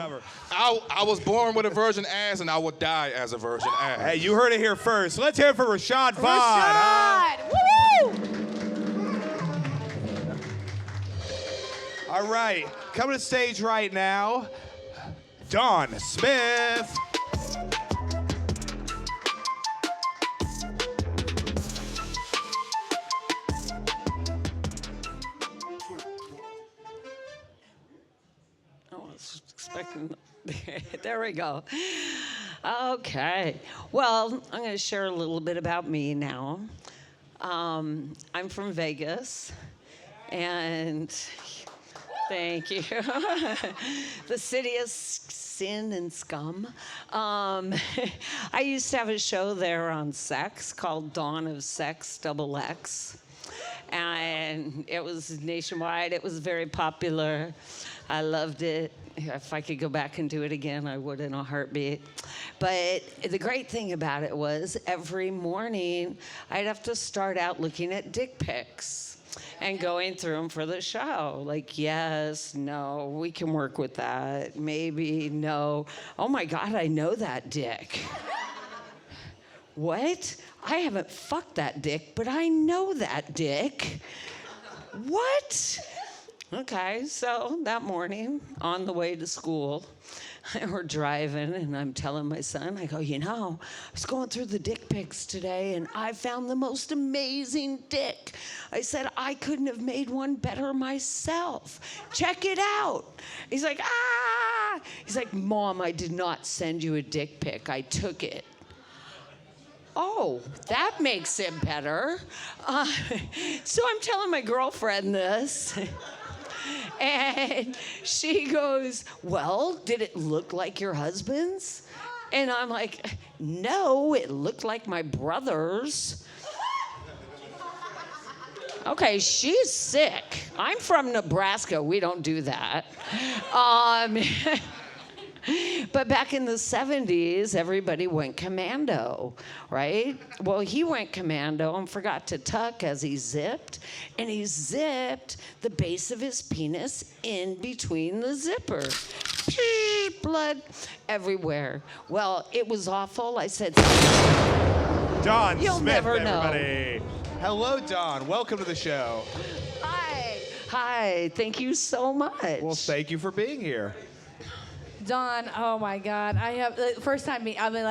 I was born with a virgin ass, and I would die as a virgin ass. Hey, you heard it here first. Let's hear it for Rashad Vaughn. Rashad! Woo! All right, coming to the stage right now, Dawn Smith. I was expecting. There we go. Okay. Well, I'm going to share a little bit about me now. I'm from Vegas, and thank you. The city of sin and scum. I used to have a show there on sex called Dawn of Sex XX. And it was nationwide. It was very popular. I loved it. If I could go back and do it again, I would in a heartbeat. But the great thing about it was every morning I'd have to start out looking at dick pics and going through them for the show. Like, yes, no, we can work with that. Maybe, no. Oh my God, I know that dick. What? I haven't fucked that dick, but I know that dick. What? Okay, so that morning, on the way to school, we're driving, and I'm telling my son, I go, I was going through the dick pics today, and I found the most amazing dick. I said, I couldn't have made one better myself. Check it out. He's like, ah! He's like, Mom, I did not send you a dick pic. I took it. Oh, that makes it better. So I'm telling my girlfriend this. And she goes, well, did it look like your husband's? And I'm like, no, it looked like my brother's. Okay, she's sick. I'm from Nebraska. We don't do that. But back in the 70s, everybody went commando, right? Well, he went commando and forgot to tuck as he zipped, and he zipped the base of his penis in between the zipper. Blood everywhere. Well, it was awful. I said, Dawn You'll Smith, never know. everybody. Hello, Dawn. Welcome to the show. Hi, thank you so much. Well, thank you for being here. Dawn, oh my God, I have first time meet. I mean,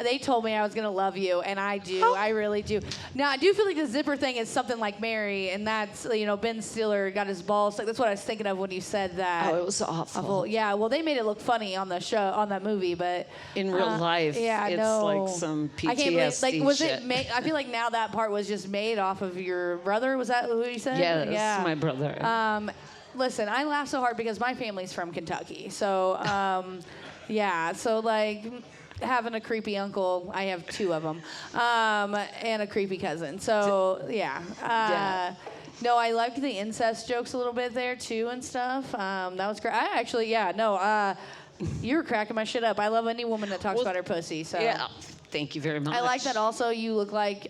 they told me I was gonna love you, and I do. I really do. Now I do feel like the zipper thing is something like Mary, and that's Ben Stiller got his balls stuck. That's what I was thinking of when you said that. Oh, it was awful. Yeah, well, they made it look funny on the show, on that movie, but in real life, yeah, it's no. like some PTSD I can't believe, was shit. it made? I feel like now that part was just made off of your brother. Was that who you said? Yes, yeah, my brother. Listen, I laugh so hard because my family's from Kentucky, so. Yeah, so having a creepy uncle, I have two of them, and a creepy cousin. So yeah. No, I liked the incest jokes a little bit there too and stuff. That was great. I actually, you were cracking my shit up. I love any woman that talks about her pussy. So yeah, thank you very much. I like that. Also, you look like.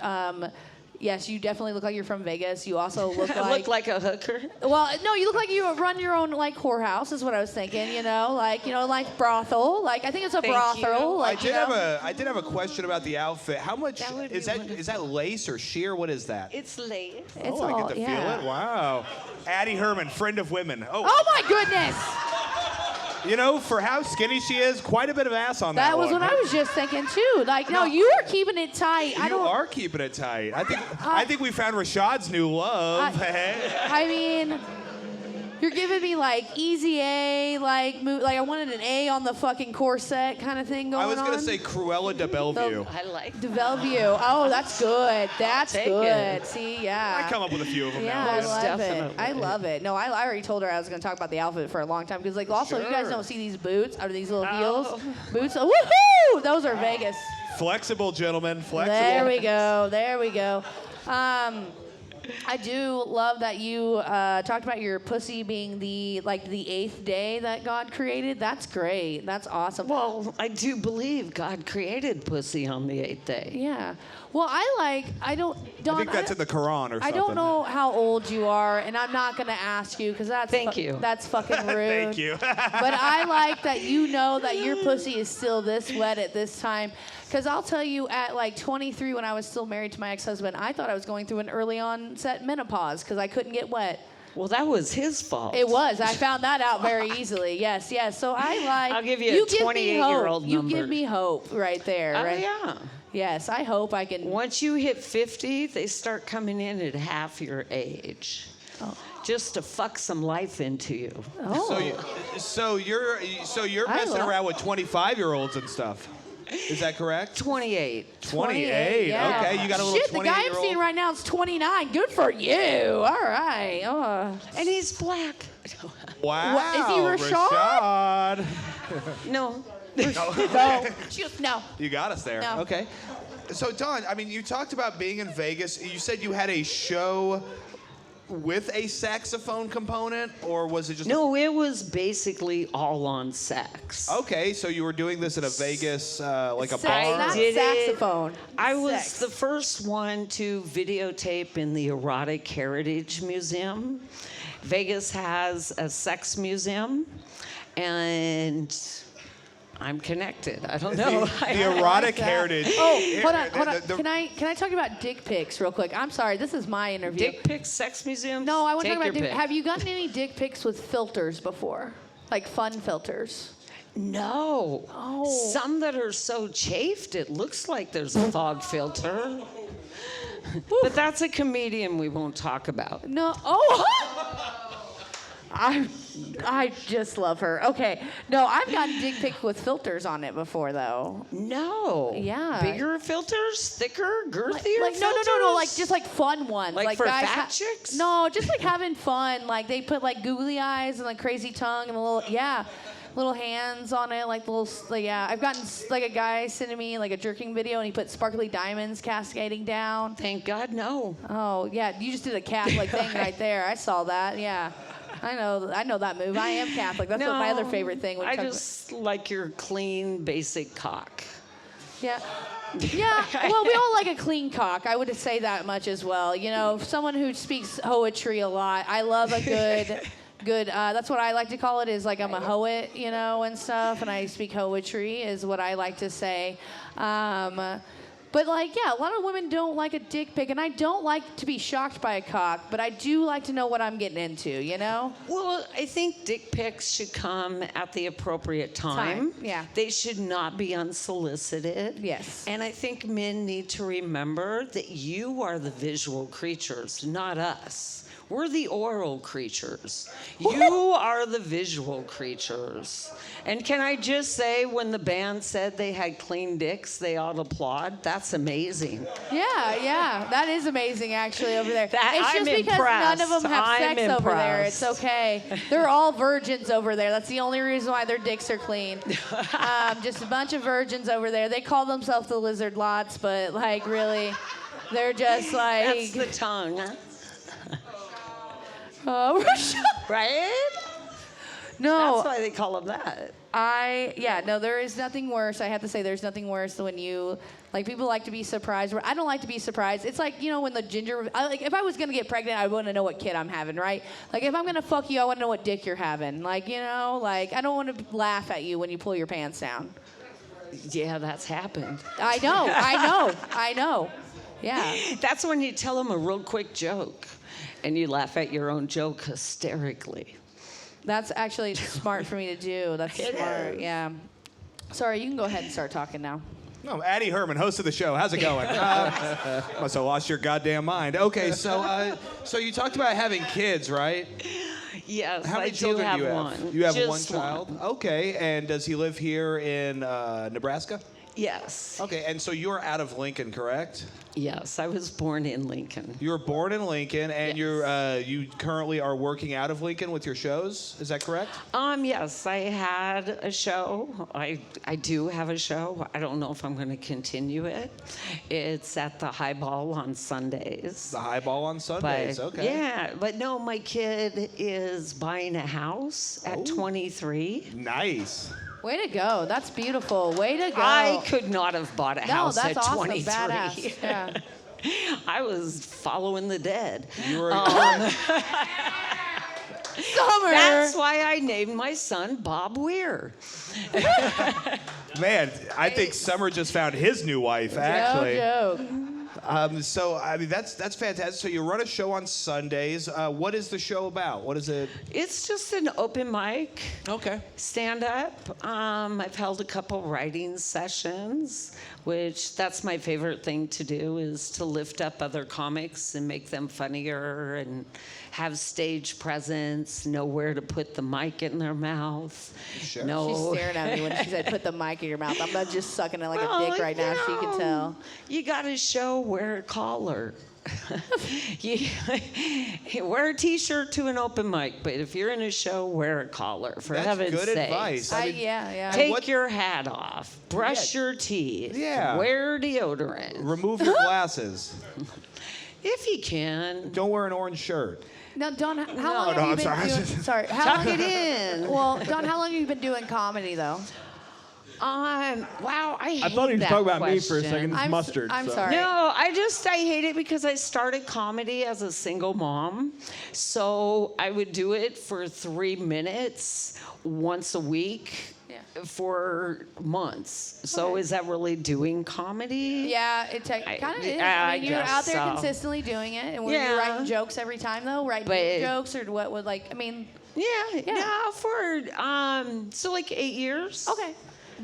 Yes, you definitely look like you're from Vegas. You also look like... I look like a hooker? Well, no, you look like you run your own, whorehouse is what I was thinking, like brothel. I think it's a brothel. I did have a question about the outfit. How much... Is that lace or sheer? What is that? It's lace. I get to feel it. Wow. Addy Herman, friend of women. Oh my goodness! For how skinny she is, quite a bit of ass on that That was one. what I was just thinking too. No, you are keeping it tight. You are keeping it tight. I think we found Rashad's new love. I mean, you're giving me easy A, I wanted an A on the fucking corset kind of thing going on. I was gonna say Cruella de Bellevue. I like De Bellevue. Oh, that's good. That's Take good. it. See, yeah. I come up with a few of them Yeah, now. I love it. definitely. I love it. No, I already told her I was going to talk about the outfit for a long time because, also, you guys Sure. don't see these boots or these little heels. Oh. Boots. Woohoo! Those are Vegas. Flexible, gentlemen. Flexible. There we go. There we go. I do love that you talked about your pussy being the 8th day that God created. That's great. That's awesome. Well, I do believe God created pussy on the 8th day. Yeah. Well, I don't. Dawn, I think that's in the Quran or something. I don't know how old you are, and I'm not going to ask you because that's that's fucking rude. Thank you. But I like that you know that your pussy is still this wet at this time. Because I'll tell you, at like 23, when I was still married to my ex-husband, I thought I was going through an early onset menopause because I couldn't get wet. Well, that was his fault. It was. I found that out very easily. Yes, yes. So I like. I'll give you a 28-year-old number. You give me hope right there. Oh, right? yeah. Yes, I hope I can. Once you hit 50, they start coming in at half your age. Oh. Just to fuck some life into you. Oh. So you're messing around with 25-year-olds and stuff. Is that correct? 28. 28. Yeah. Okay, you got a little 28-year-old. Shit, the guy I'm seeing right now is 29. Good for you. All right. And he's black. Wow. What, is he Rashad? No. No. You got us there. No. Okay. So, Dawn, I mean, you talked about being in Vegas. You said you had a show with a saxophone component, or was it just... No, it was basically all on sex. Okay, so you were doing this at a Vegas, like a Sex, bar? not did it. saxophone. I was Sex. the first one to videotape in the Erotic Heritage Museum. Vegas has a sex museum, and I'm connected. I don't know. The erotic heritage. Oh, hold on. Can I talk about dick pics real quick? I'm sorry, this is my interview. Dick pics, sex museum? No, I want to Take talk about your dick. pick. Have you gotten any dick pics with filters before? Like fun filters? No. Oh. Some that are so chafed, it looks like there's a fog filter. But that's a comedian we won't talk about. No. Oh. I just love her. Okay. No, I've gotten dick pics with filters on it before, though. No. Yeah. Bigger filters? Thicker? Girthier filters? No. Like just like fun ones. Like for guys fat chicks? No, just like having fun. Like they put like googly eyes and like crazy tongue and little hands on it, I've gotten like a guy sending me like a jerking video and he put sparkly diamonds cascading down. Thank God, no. Oh yeah, you just did a Catholic thing right there. I saw that. Yeah. I know that move. I am Catholic. That's what my other favorite thing. I just like your clean, basic cock. Yeah. Yeah. Well, we all like a clean cock. I would say that much as well. You know, someone who speaks poetry a lot. I love a good. That's what I like to call it. Is like I'm a poet, you know, and stuff, and I speak poetry is what I like to say. But like, yeah, a lot of women don't like a dick pic, and I don't like to be shocked by a cock, but I do like to know what I'm getting into, you know? Well, I think dick pics should come at the appropriate time. Yeah. They should not be unsolicited. Yes. And I think men need to remember that you are the visual creatures, not us. We're the oral creatures. You are the visual creatures. And can I just say, when the band said they had clean dicks, they ought to applaud. That's amazing. Yeah, that is amazing actually over there. It's I'm just because none of impressed. them have I'm sex over there. It's impressed. okay. They're all virgins over there. That's the only reason why their dicks are clean. Just a bunch of virgins over there. They call themselves the lizard lots, but like really, they're just like. That's the tongue. Right? No. That's why they call them that. There is nothing worse. I have to say, there's nothing worse than when you, like, people like to be surprised. I don't like to be surprised. It's like, you know, when the if I was going to get pregnant, I want to know what kid I'm having, right? Like, if I'm going to fuck you, I want to know what dick you're having. Like, you know, like, I don't want to laugh at you when you pull your pants down. Yeah, that's happened. I know. Yeah. That's when you tell them a real quick joke and you laugh at your own joke hysterically. That's actually smart for me to do. That's smart. Yeah. Sorry, you can go ahead and start talking now. No, Addy Herman, host of the show. How's it going? Must have lost your goddamn mind. Okay, so you talked about having kids, right? Yes, How many I do children have do you have? one. You have Just one child? Okay, and does he live here in Nebraska? Yes. Okay, and so you're out of Lincoln, correct? Yes, I was born in Lincoln. You were born in Lincoln, and Yes. you currently are working out of Lincoln with your shows. Is that correct? Yes, I had a show. I do have a show. I don't know if I'm going to continue it. It's at the Highball on Sundays. The Highball on Sundays. But, Okay. Yeah, but no, my kid is buying a house at 23. Nice. Way to go. That's beautiful. Way to go. I could not have bought a no, house that's at awesome. 23. Badass. Yeah. I was following the dead. You were. Summer. That's why I named my son Bob Weir. Man, I think Summer just found his new wife. Actually. No joke. So I mean that's fantastic. So you run a show on Sundays. What is the show about? What is it? It's just an open mic. Okay. Stand up. I've held a couple writing sessions, which that's my favorite thing to do, is to lift up other comics and make them funnier and have stage presence, know where to put the mic in their mouth. Sure. Know- She's staring at me when she said, "Put the mic in your mouth." I'm not just sucking it like a dick right now. She can tell. You got to show, wear a collar. You wear a T-shirt to an open mic, but if you're in a show, wear a collar. For That's heaven's good sakes. advice. I mean, Yeah. Take what- your hat off. Brush your teeth. Yeah. Wear deodorant. remove your glasses. If you can. Don't wear an orange shirt. Now, Don, how long no, have you I'm been sorry. doing? Sorry, how Tuck long? it in. Well, Don, how long have you been doing comedy though? Wow, I hate I thought he was that talking about me for a question. second. It's I'm mustard. I'm so. sorry. No, I hate it because I started comedy as a single mom. So I would do it for 3 minutes once a week Yeah. for months. So Okay. is that really doing comedy? Yeah, it kind of is. I I mean, you're guess out there so. consistently doing it, and were you Yeah. writing jokes every time though? Writing But- new jokes, or what would like? I mean, Yeah, Yeah. no, for so like 8 years. okay,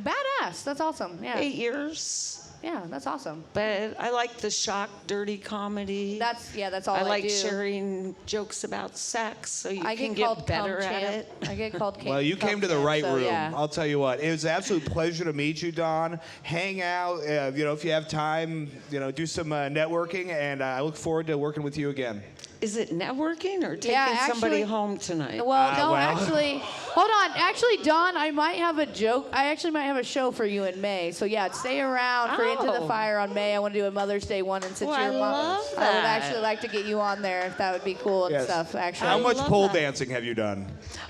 badass. That's awesome. Yeah, 8 years. yeah, that's awesome. But I like the shock, dirty comedy. That's all I like do. sharing jokes about sex, so you I can get called get better cum at champ. it. I get called. Well, you cum came to the champ, right so, room. Yeah. I'll tell you what. It was an absolute pleasure to meet you, Don. Hang out. If you have time, do some networking, and I look forward to working with you again. Is it networking or taking Yeah, somebody actually- home tonight? Well, no, well. actually, hold on. Actually, Don, I might have a joke. I actually might have a show for you in May. So yeah, stay around for Into the Oh. Fire on May. I want to do a Mother's Day one, and since Oh, you're I a mom, love I would that. actually like to get you on there if that would be cool and Yes. stuff. Actually, How much love pole that. dancing have you done?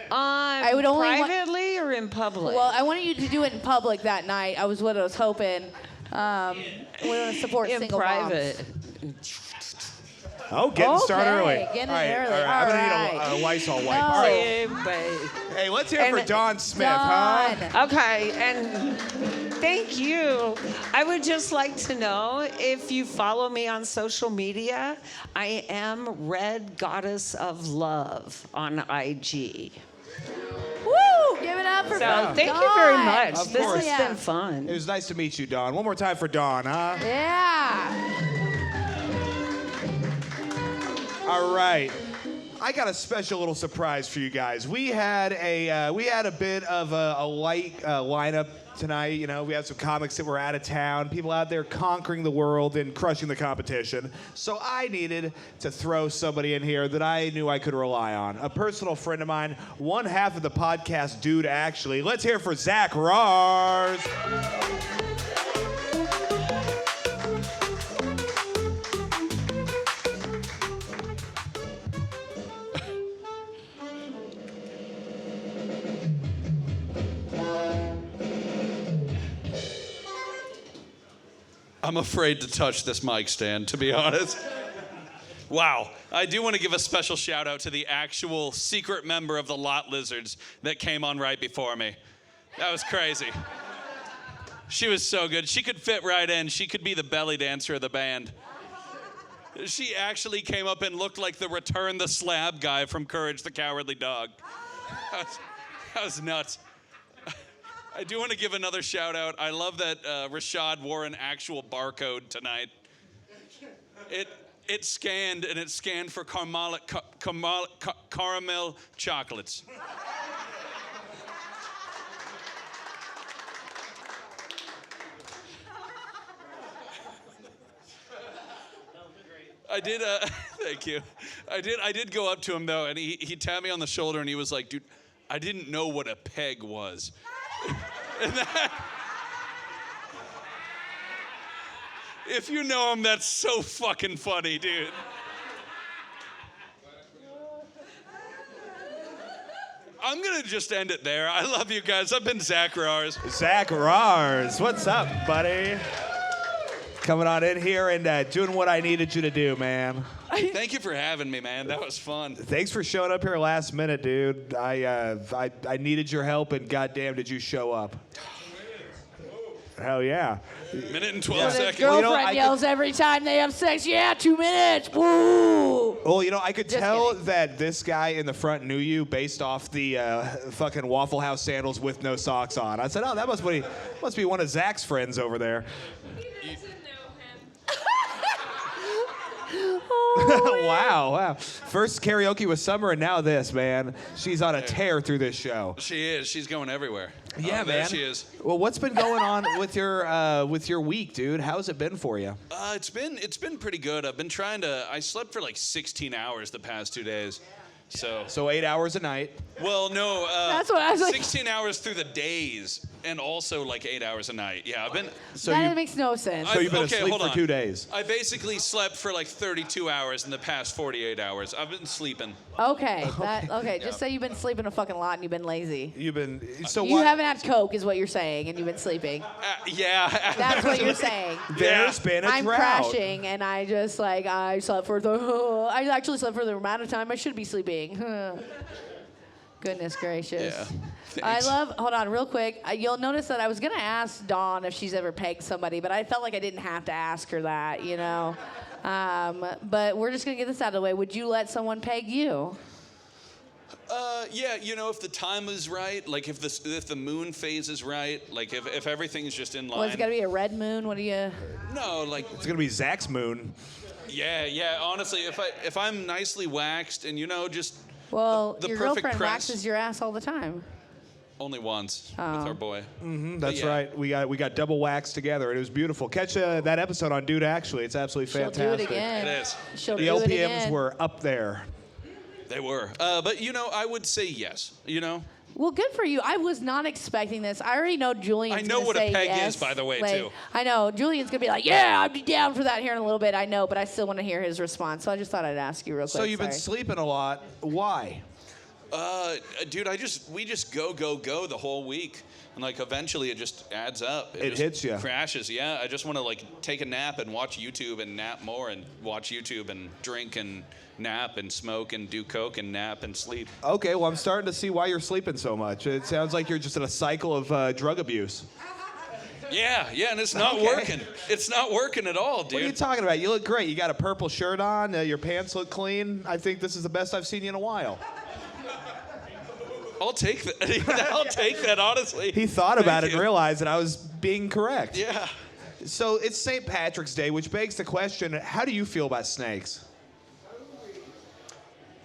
I would only want- privately or in public? Well, I wanted you to do it in public that night. I was hoping. We want to support in single private. moms. Oh, getting started Okay, early. getting all right, early. All right. I'm gonna All need a Lysol wipe. No. All right. Everybody. Hey, let's hear And- for Don Smith, huh? Don. Okay, and thank you. I would just like to know if you follow me on social media. I am Red Goddess of Love on IG. Woo! Give it up for So thank you Don. very much. Of This course. has been fun. It was nice to meet you, Don. One more time for Don, huh? Yeah. All right. I got a special little surprise for you guys. We had a bit of a light lineup tonight. We had some comics that were out of town, people out there conquering the world and crushing the competition. So I needed to throw somebody in here that I knew I could rely on. A personal friend of mine, one half of the podcast dude, actually. Let's hear for Zach Rars. I'm afraid to touch this mic stand, to be honest. Wow. I do want to give a special shout out to the actual secret member of the Lot Lizards that came on right before me. That was crazy. She was so good. She could fit right in. She could be the belly dancer of the band. She actually came up and looked like the Return the Slab guy from Courage the Cowardly Dog. That was nuts. I do want to give another shout out. I love that Rashad wore an actual barcode tonight. It scanned, and it scanned for caramel chocolates. I did. Thank you. I did go up to him though, and he tapped me on the shoulder, and he was like, "Dude, I didn't know what a peg was." And that, if you know him, that's so fucking funny, dude. I'm gonna just end it there. I love you guys. I've been Zach Rars. Zach Rars, what's up, buddy? Coming on in here and doing what I needed you to do, man. Thank you for having me, man. That was fun. Thanks for showing up here last minute, dude. I needed your help, and goddamn, did you show up? Hell yeah. Minute and 12 His seconds. girlfriend yells every time they have sex, yeah, 2 minutes. Woo! Well, I could Just tell kidding. that this guy in the front knew you based off the fucking Waffle House sandals with no socks on. I said, oh, that must be one of Zach's friends over there. Wow. First karaoke with Summer, and now this, man. She's on a tear through this show. She is. She's going everywhere. Yeah, there man. she is. Well, what's been going on with your week, dude? How's it been for you? It's been pretty good. I've been I slept for like 16 hours the past 2 days. So 8 hours a night. Well, no. That's what I was like. 16 hours through the days, and also like 8 hours a night. Yeah, I've been. That makes no sense. So you've been okay, asleep hold for on. 2 days. I basically slept for like 32 hours in the past 48 hours. I've been sleeping. Okay, just say you've been sleeping a fucking lot and you've been lazy. You've been so You what? haven't had Coke, is what you're saying, and you've been sleeping. Yeah. That's what you're saying. There's been a I'm drought. crashing, and I just I slept for I actually slept for the amount of time I should be sleeping. Goodness gracious. Yeah. I Thanks. hold on real quick. You'll notice that I was going to ask Dawn if she's ever pegged somebody, but I felt like I didn't have to ask her that, But we're just going to get this out of the way. Would you let someone peg you? Yeah, if the time is right, like if the moon phase is right, like if everything's just in line. Well, it's got to be a red moon. What do you... No, like It's gonna be Zach's moon. yeah. Honestly, if I'm nicely waxed and just Well, the your perfect girlfriend press. waxes your ass all the time. Only once with Oh. our boy. That's yeah. right. We got double waxed together, and it was beautiful. Catch that episode on Dude Actually. It's absolutely She'll fantastic. do it again. It is. She'll The do it LPMs again. were up there. They were. But I would say yes. Well, good for you. I was not expecting this. I already know Julian's I know gonna what a say peg yes. is, by the way, Like, too. I know. Julian's going to be like, yeah, I'd be down for that here in a little bit. I know, but I still want to hear his response. So I just thought I'd ask you real quick. So you've been Sorry. sleeping a lot. Why? Dude, we just go the whole week. And like eventually it just adds up. It just hits ya. Crashes, yeah. I just want to take a nap and watch YouTube and nap more and watch YouTube and drink and nap and smoke and do coke and nap and sleep. Okay, well, I'm starting to see why you're sleeping so much. It sounds like you're just in a cycle of drug abuse. Yeah, and it's not Okay. working. It's not working at all, dude. What are you talking about? You look great. You got a purple shirt on. Your pants look clean. I think this is the best I've seen you in a while. I'll take that. I'll take that, honestly. He thought about Thank it and you. realized that I was being correct. Yeah. So it's St. Patrick's Day, which begs the question, how do you feel about snakes?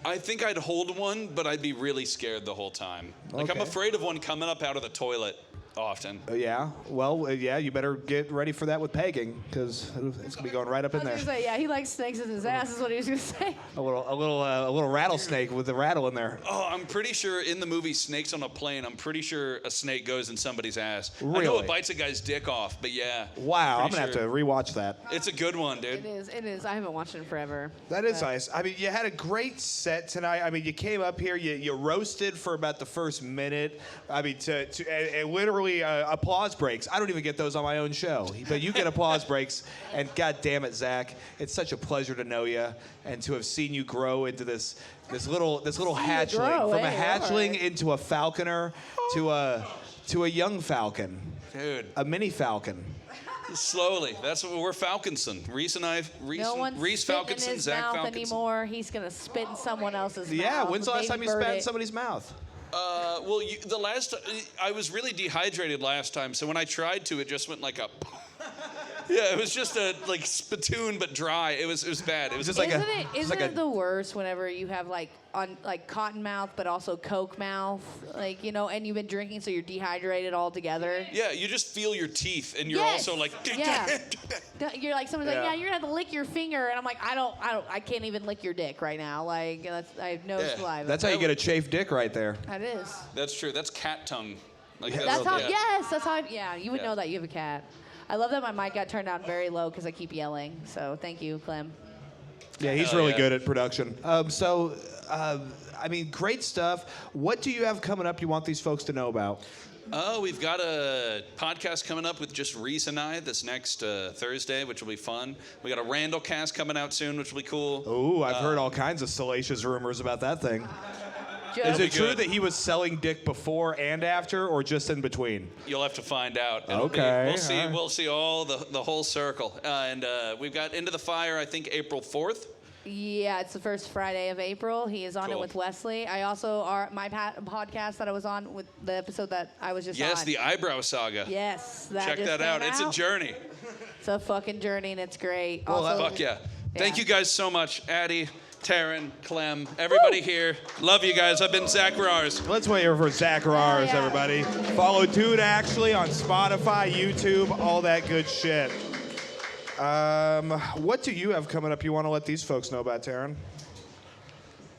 I think I'd hold one, but I'd be really scared the whole time. Like, I'm Okay. afraid of one coming up out of the toilet often. Yeah? Well, yeah, you better get ready for that with pegging, because it's going to be going right up I in was there. going to say, yeah, he likes snakes in his ass is what he was going to say. A little rattlesnake with the rattle in there. Oh, I'm pretty sure in the movie Snakes on a Plane, I'm pretty sure a snake goes in somebody's ass. I know Really? it bites a guy's dick off, but yeah. Wow, I'm pretty going to have to rewatch that. It's a good one, dude. It is. I haven't watched it in forever. That is nice. I mean, you had a great set tonight. I mean, you came up here, you roasted for about the first minute. I mean, and literally applause breaks. I don't even get those on my own show, but you get applause breaks. And God damn it, Zach, it's such a pleasure to know you and to have seen you grow into this little hatchling, grow, from a hey, hatchling alright. into a falconer to a young falcon, Dude, a mini falcon. slowly. That's what we're Falconson. Reese No one's Reese spitting in Falconson, his Zach mouth Falconson. anymore. He's going to spit in someone else's Yeah, mouth. when's the last time you Baby spat in bird somebody's mouth? Well, the last I was really dehydrated last time, so when I tried to, it just went like a. Yeah, it was just a like spittoon but dry. It was bad. It was just like Isn't it the worst whenever you have like cotton mouth but also Coke mouth, like and you've been drinking so you're dehydrated all together. Yeah, you just feel your teeth and you're Yes. also like. Yeah. You're like someone's like, Yeah. yeah, you're gonna have to lick your finger, and I'm like, I can't even lick your dick right now. Like I have no saliva. That's how you get a chafed dick right there. That is. That's true. That's cat tongue. Like That's how. yeah. Yes, that's how. Yeah, you would Yeah. know that you have a cat. I love that my mic got turned down very low because I keep yelling. So thank you, Clem. Yeah, he's Hell really yeah. good at production. I mean, great stuff. What do you have coming up you want these folks to know about? Oh, we've got a podcast coming up with just Reese and I this next Thursday, which will be fun. We got a Randall cast coming out soon, which will be cool. Ooh, I've heard all kinds of salacious rumors about that thing. Joe? Is it be true good. that he was selling dick before and after, or just in between? You'll have to find out. Okay, We'll see. all right. We'll see all the whole circle. And we've got Into the Fire, I think, April 4th. Yeah, it's the first Friday of April. He is on it Cool. with Wesley. I also my podcast that I was on with the episode that I was just on. Yes, the Eyebrow Saga. Yes, that Check just that out. came It's a journey. It's a fucking journey and it's great. Well, also, Fuck yeah. Thank Yeah. you guys so much. Addy, Teryn, Clem, everybody here. Love you guys. I've been Zach Rars. Let's wait here for Zach Rars, Yeah. everybody. Follow Dude Actually on Spotify, YouTube, all that good shit. What do you have coming up you want to let these folks know about, Teryn?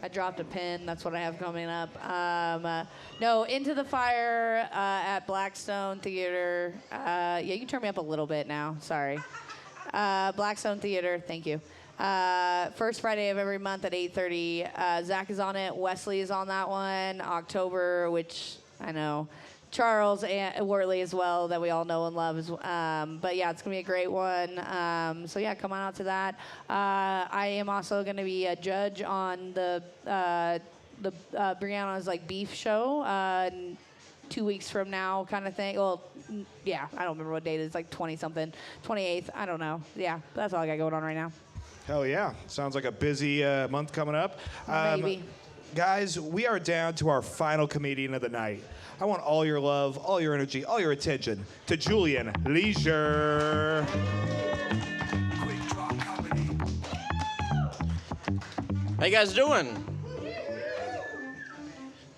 I dropped a pin. That's what I have coming up. No, Into the Fire at Blackstone Theater. Yeah, you can turn me up a little bit now. Sorry. Blackstone Theater. Thank you. First Friday of every month at 8:30. Zach is on it. Wesley is on that one. October, which I know. Charles and Wortley as well, that we all know and love. But yeah, it's gonna be a great one. So yeah, come on out to that. I am also gonna be a judge on the Brianna's like beef show. 2 weeks from now, kind of thing. Well, yeah, I don't remember what date it is. Like 20 something, 28th. I don't know. Yeah, that's all I got going on right now. Hell yeah. Sounds like a busy month coming up. Maybe. Guys, we are down to our final comedian of the night. I want all your love, all your energy, all your attention to Julian Leisure. Quik Draw Comedy. How you guys doing?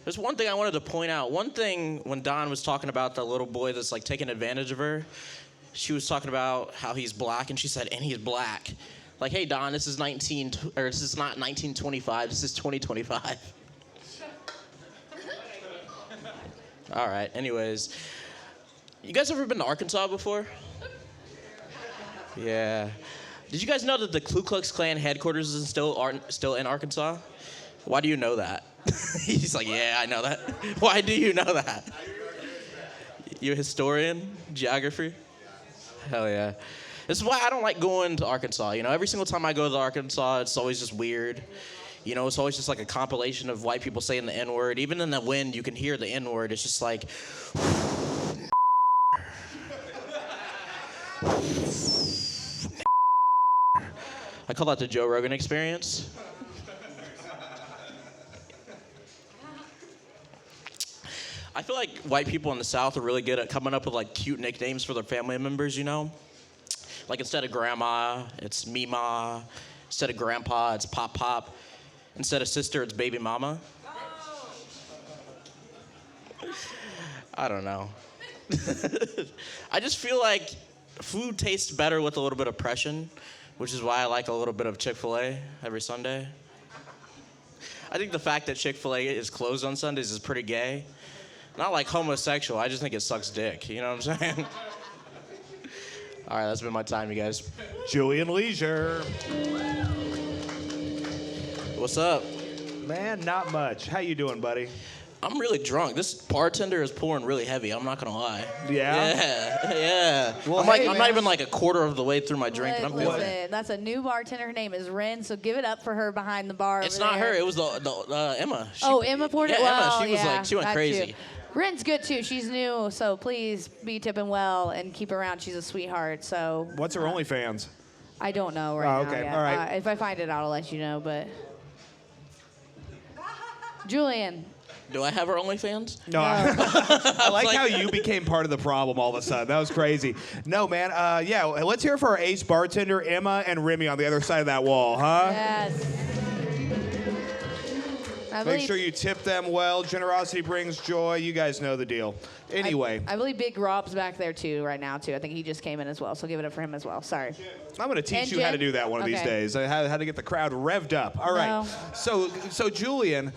There's one thing I wanted to point out. One thing when Don was talking about the little boy that's like taking advantage of her, she was talking about how he's black, and she said, "And he's black." Like, hey Don, this is not 1925. This is 2025. All right. Anyways, you guys ever been to Arkansas before? Yeah. Did you guys know that the Ku Klux Klan headquarters is still in Arkansas? Why do you know that? He's like, yeah, I know that. Why do you know that? You a historian? Geography? Hell yeah. This is why I don't like going to Arkansas. You know, every single time I go to Arkansas, it's always just weird. You know, it's always just like a compilation of white people saying the N-word. Even in the wind, you can hear the N-word. It's just like... I call that the Joe Rogan experience. I feel like white people in the South are really good at coming up with like cute nicknames for their family members, you know? Like instead of grandma, it's Mima. Instead of grandpa, it's Pop Pop. Instead of sister, it's Baby Mama. I don't know. I just feel like food tastes better with a little bit of oppression, which is why I like a little bit of Chick-fil-A every Sunday. I think the fact that Chick-fil-A is closed on Sundays is pretty gay. Not like homosexual, I just think it sucks dick, you know what I'm saying? All right, that's been my time, you guys. Julian Leisure. What's up? Man, not much. How you doing, buddy? I'm really drunk. This bartender is pouring really heavy, I'm not gonna lie. Yeah? Yeah. Well, I'm hey, not man. even like a quarter of the way through my drink, and I'm feeling it. Listen, that's a new bartender. Her name is Ren, so give it up for her behind the bar. It's over not there. her, it was the Emma. Emma poured it? Yeah, Well, Emma, she was yeah, like, she went got crazy. you. Ren's good too. She's new, so please be tipping well and keep her around. She's a sweetheart. So What's her OnlyFans? I don't know right Oh, now. okay. Yet. All right. If I find it out, I'll let you know. But Julian, Do I have our OnlyFans? No, I like like- how you became part of the problem all of a sudden. That was crazy. No, man. Yeah, let's hear it for our ace bartender, Emma and Remy on the other side of that wall, huh? Yes. I Make believe, sure you tip them well. Generosity brings joy. You guys know the deal. Anyway, I believe Big Rob's back there too right now too. I think he just came in as well, so give it up for him as well. Sorry. I'm going to teach And you how to Jen? do that one of these Okay. days. How to get the crowd revved up. All right. No. So Julian,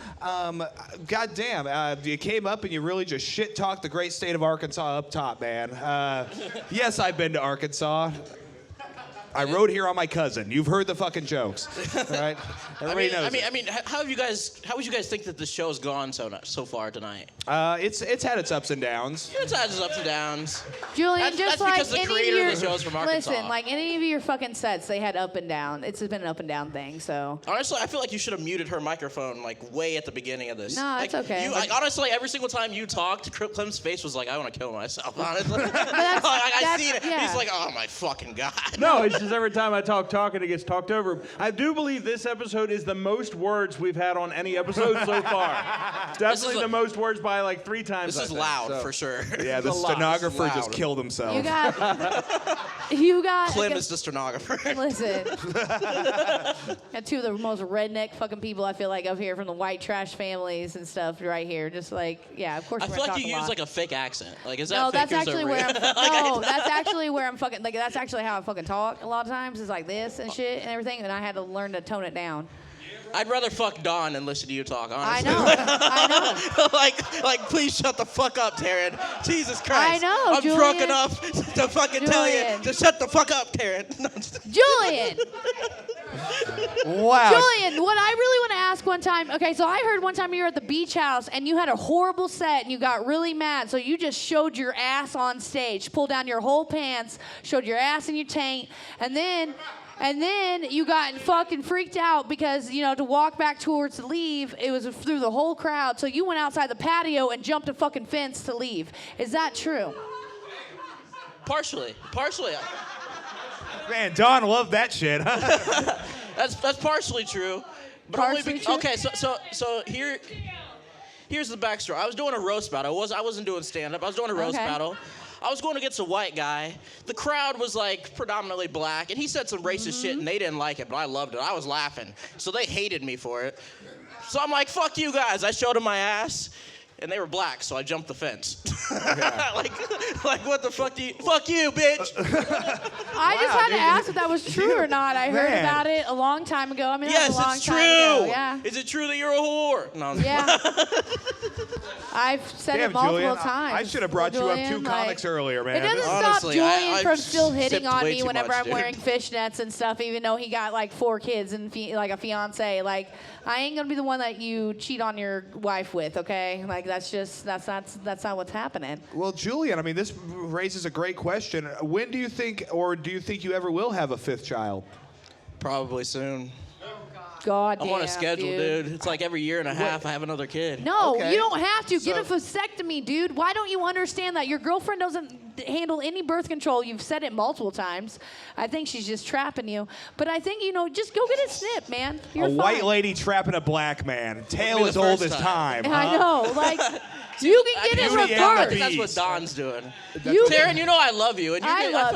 goddamn, you came up and you really just shit talked the great state of Arkansas up top, man. Yes, I've been to Arkansas. I rode here on my cousin. You've heard the fucking jokes, all right? Everybody knows. I mean, how would you guys think that the show's gone so far tonight? It's had its ups and downs. It's had its ups and downs. Julian, That's just like because the any creator of your of the show's from Arkansas. listen, like any of your fucking sets, they had up and down. It's been an up and down thing. So Honestly, I feel like you should have muted her microphone like way at the beginning of this. No, like, it's okay. Honestly, every single time you talked, Clem's face was like, I want to kill myself. Honestly, that's- I seen it. yeah. He's like, oh my fucking god. No, it's just every time I talk and it gets talked over. I do believe this episode is the most words we've had on any episode so far. Definitely the most words by like 3 times. This is loud for sure. Yeah, the It's a lot. stenographer It's just loud. killed himself. you got Clem is the stenographer. Listen, got 2 of the most redneck fucking people I feel like up here from the white trash families and stuff right here. Just like, yeah, of course. I we're feel gonna like you talk a use lot. like a fake accent. Like, is that No, fake that's or is that actually real? where I'm. Like, No, that's actually where I'm fucking. Like, that's actually how I fucking talk. A lot of times is like this and shit and everything, and I had to learn to tone it down. I'd rather fuck Dawn than listen to you talk, I honestly. know. I know. like, please shut the fuck up, Teryn. Jesus Christ. I know, I'm drunk Julian. enough to fucking tell you Julian. to shut the fuck up, Teryn. Julian. Wow. Julian, what I really want to ask one time, okay, so I heard one time you were at the beach house and you had a horrible set and you got really mad, so you just showed your ass on stage, pulled down your whole pants, showed your ass and your taint, and then you got fucking freaked out because, you know, to walk back towards to leave, it was through the whole crowd, so you went outside the patio and jumped a fucking fence to leave. Is that true? Partially. Man, Don loved that shit. That's partially true. But Partially true? Okay, so here's the backstory. I was doing a roast battle. I wasn't doing stand-up. I was doing a roast Okay. battle. I was going against a white guy. The crowd was like predominantly black, and he said some racist shit, and they didn't like it, but I loved it. I was laughing, so they hated me for it. So I'm like, fuck you guys. I showed them my ass, and they were black, so I jumped the fence. like what the fuck do you? Fuck you, bitch. I just had to ask if that was true or not. I heard Man. about it a long time ago. I mean, that was Yes, a long it's time true. ago. Yeah. Is it true that you're a whore? No. Yeah. I've said Damn, it multiple Julian, times. I should have brought you up Julian, 2 comics earlier, man. It doesn't Honestly, stop Julian I've from still hitting sipped on way me too whenever much, I'm dude. wearing fishnets and stuff, even though he got like 4 kids and like a fiance. Like, I ain't gonna be the one that you cheat on your wife with, okay? Like, that's not what's happening. Well, Julian, I mean, this raises a great question. When do you think, or do you think you ever will have a 5th child? Probably soon. God I'm damn, on a schedule, dude. It's like every year and a half I have another kid. No, Okay. you don't have to. Get a So- vasectomy, dude. Why don't you understand that? Your girlfriend doesn't handle any birth control. You've said it multiple times. I think she's just trapping you. But I think, just go get it snipped, man. You're A white fine. lady trapping a black man. Tale the as old first as time. time. I huh? know. Like, you can get it Beauty and the I reversed. think that's what Beast. Don's doing. You Teryn, can, you know I love you, and you're I getting, love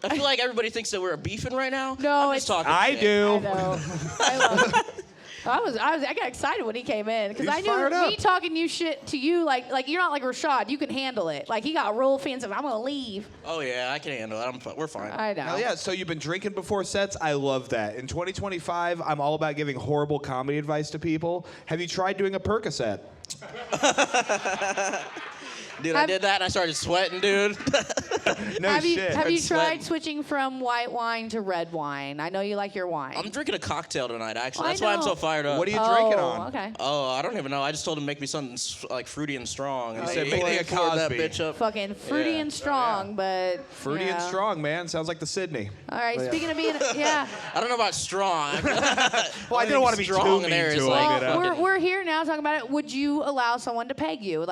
I feel like everybody thinks that we're beefing right now. No, I'm just it's- talking I shit. do. I know. I love it. I got excited when he came in because He's I knew fired up. me talking you shit to you like you're not like Rashad. You can handle it. Like he got real offensive. I'm gonna leave. Oh yeah, I can handle it. We're fine. I know. Hell yeah, so you've been drinking before sets? I love that. In 2025, I'm all about giving horrible comedy advice to people. Have you tried doing a Percocet? Dude, I did that and I started sweating, dude. No have you shit. have you sweating. tried switching from white wine to red wine? I know you like your wine. I'm drinking a cocktail tonight, actually. I That's why I'm know. so fired up. What are you drinking on? Okay. Oh, I don't even know. I just told him to make me something like fruity and strong. And He said, he "Make me a poured that Cosby." bitch up. Fucking fruity Yeah. and strong, but Fruity you and know. strong, man. Sounds like the Sydney. All right. Speaking of being, yeah. I don't know about strong. Well, I didn't want to be strong too in mean there to is him. like- you know? We're here now talking about it. Would you allow someone to peg you?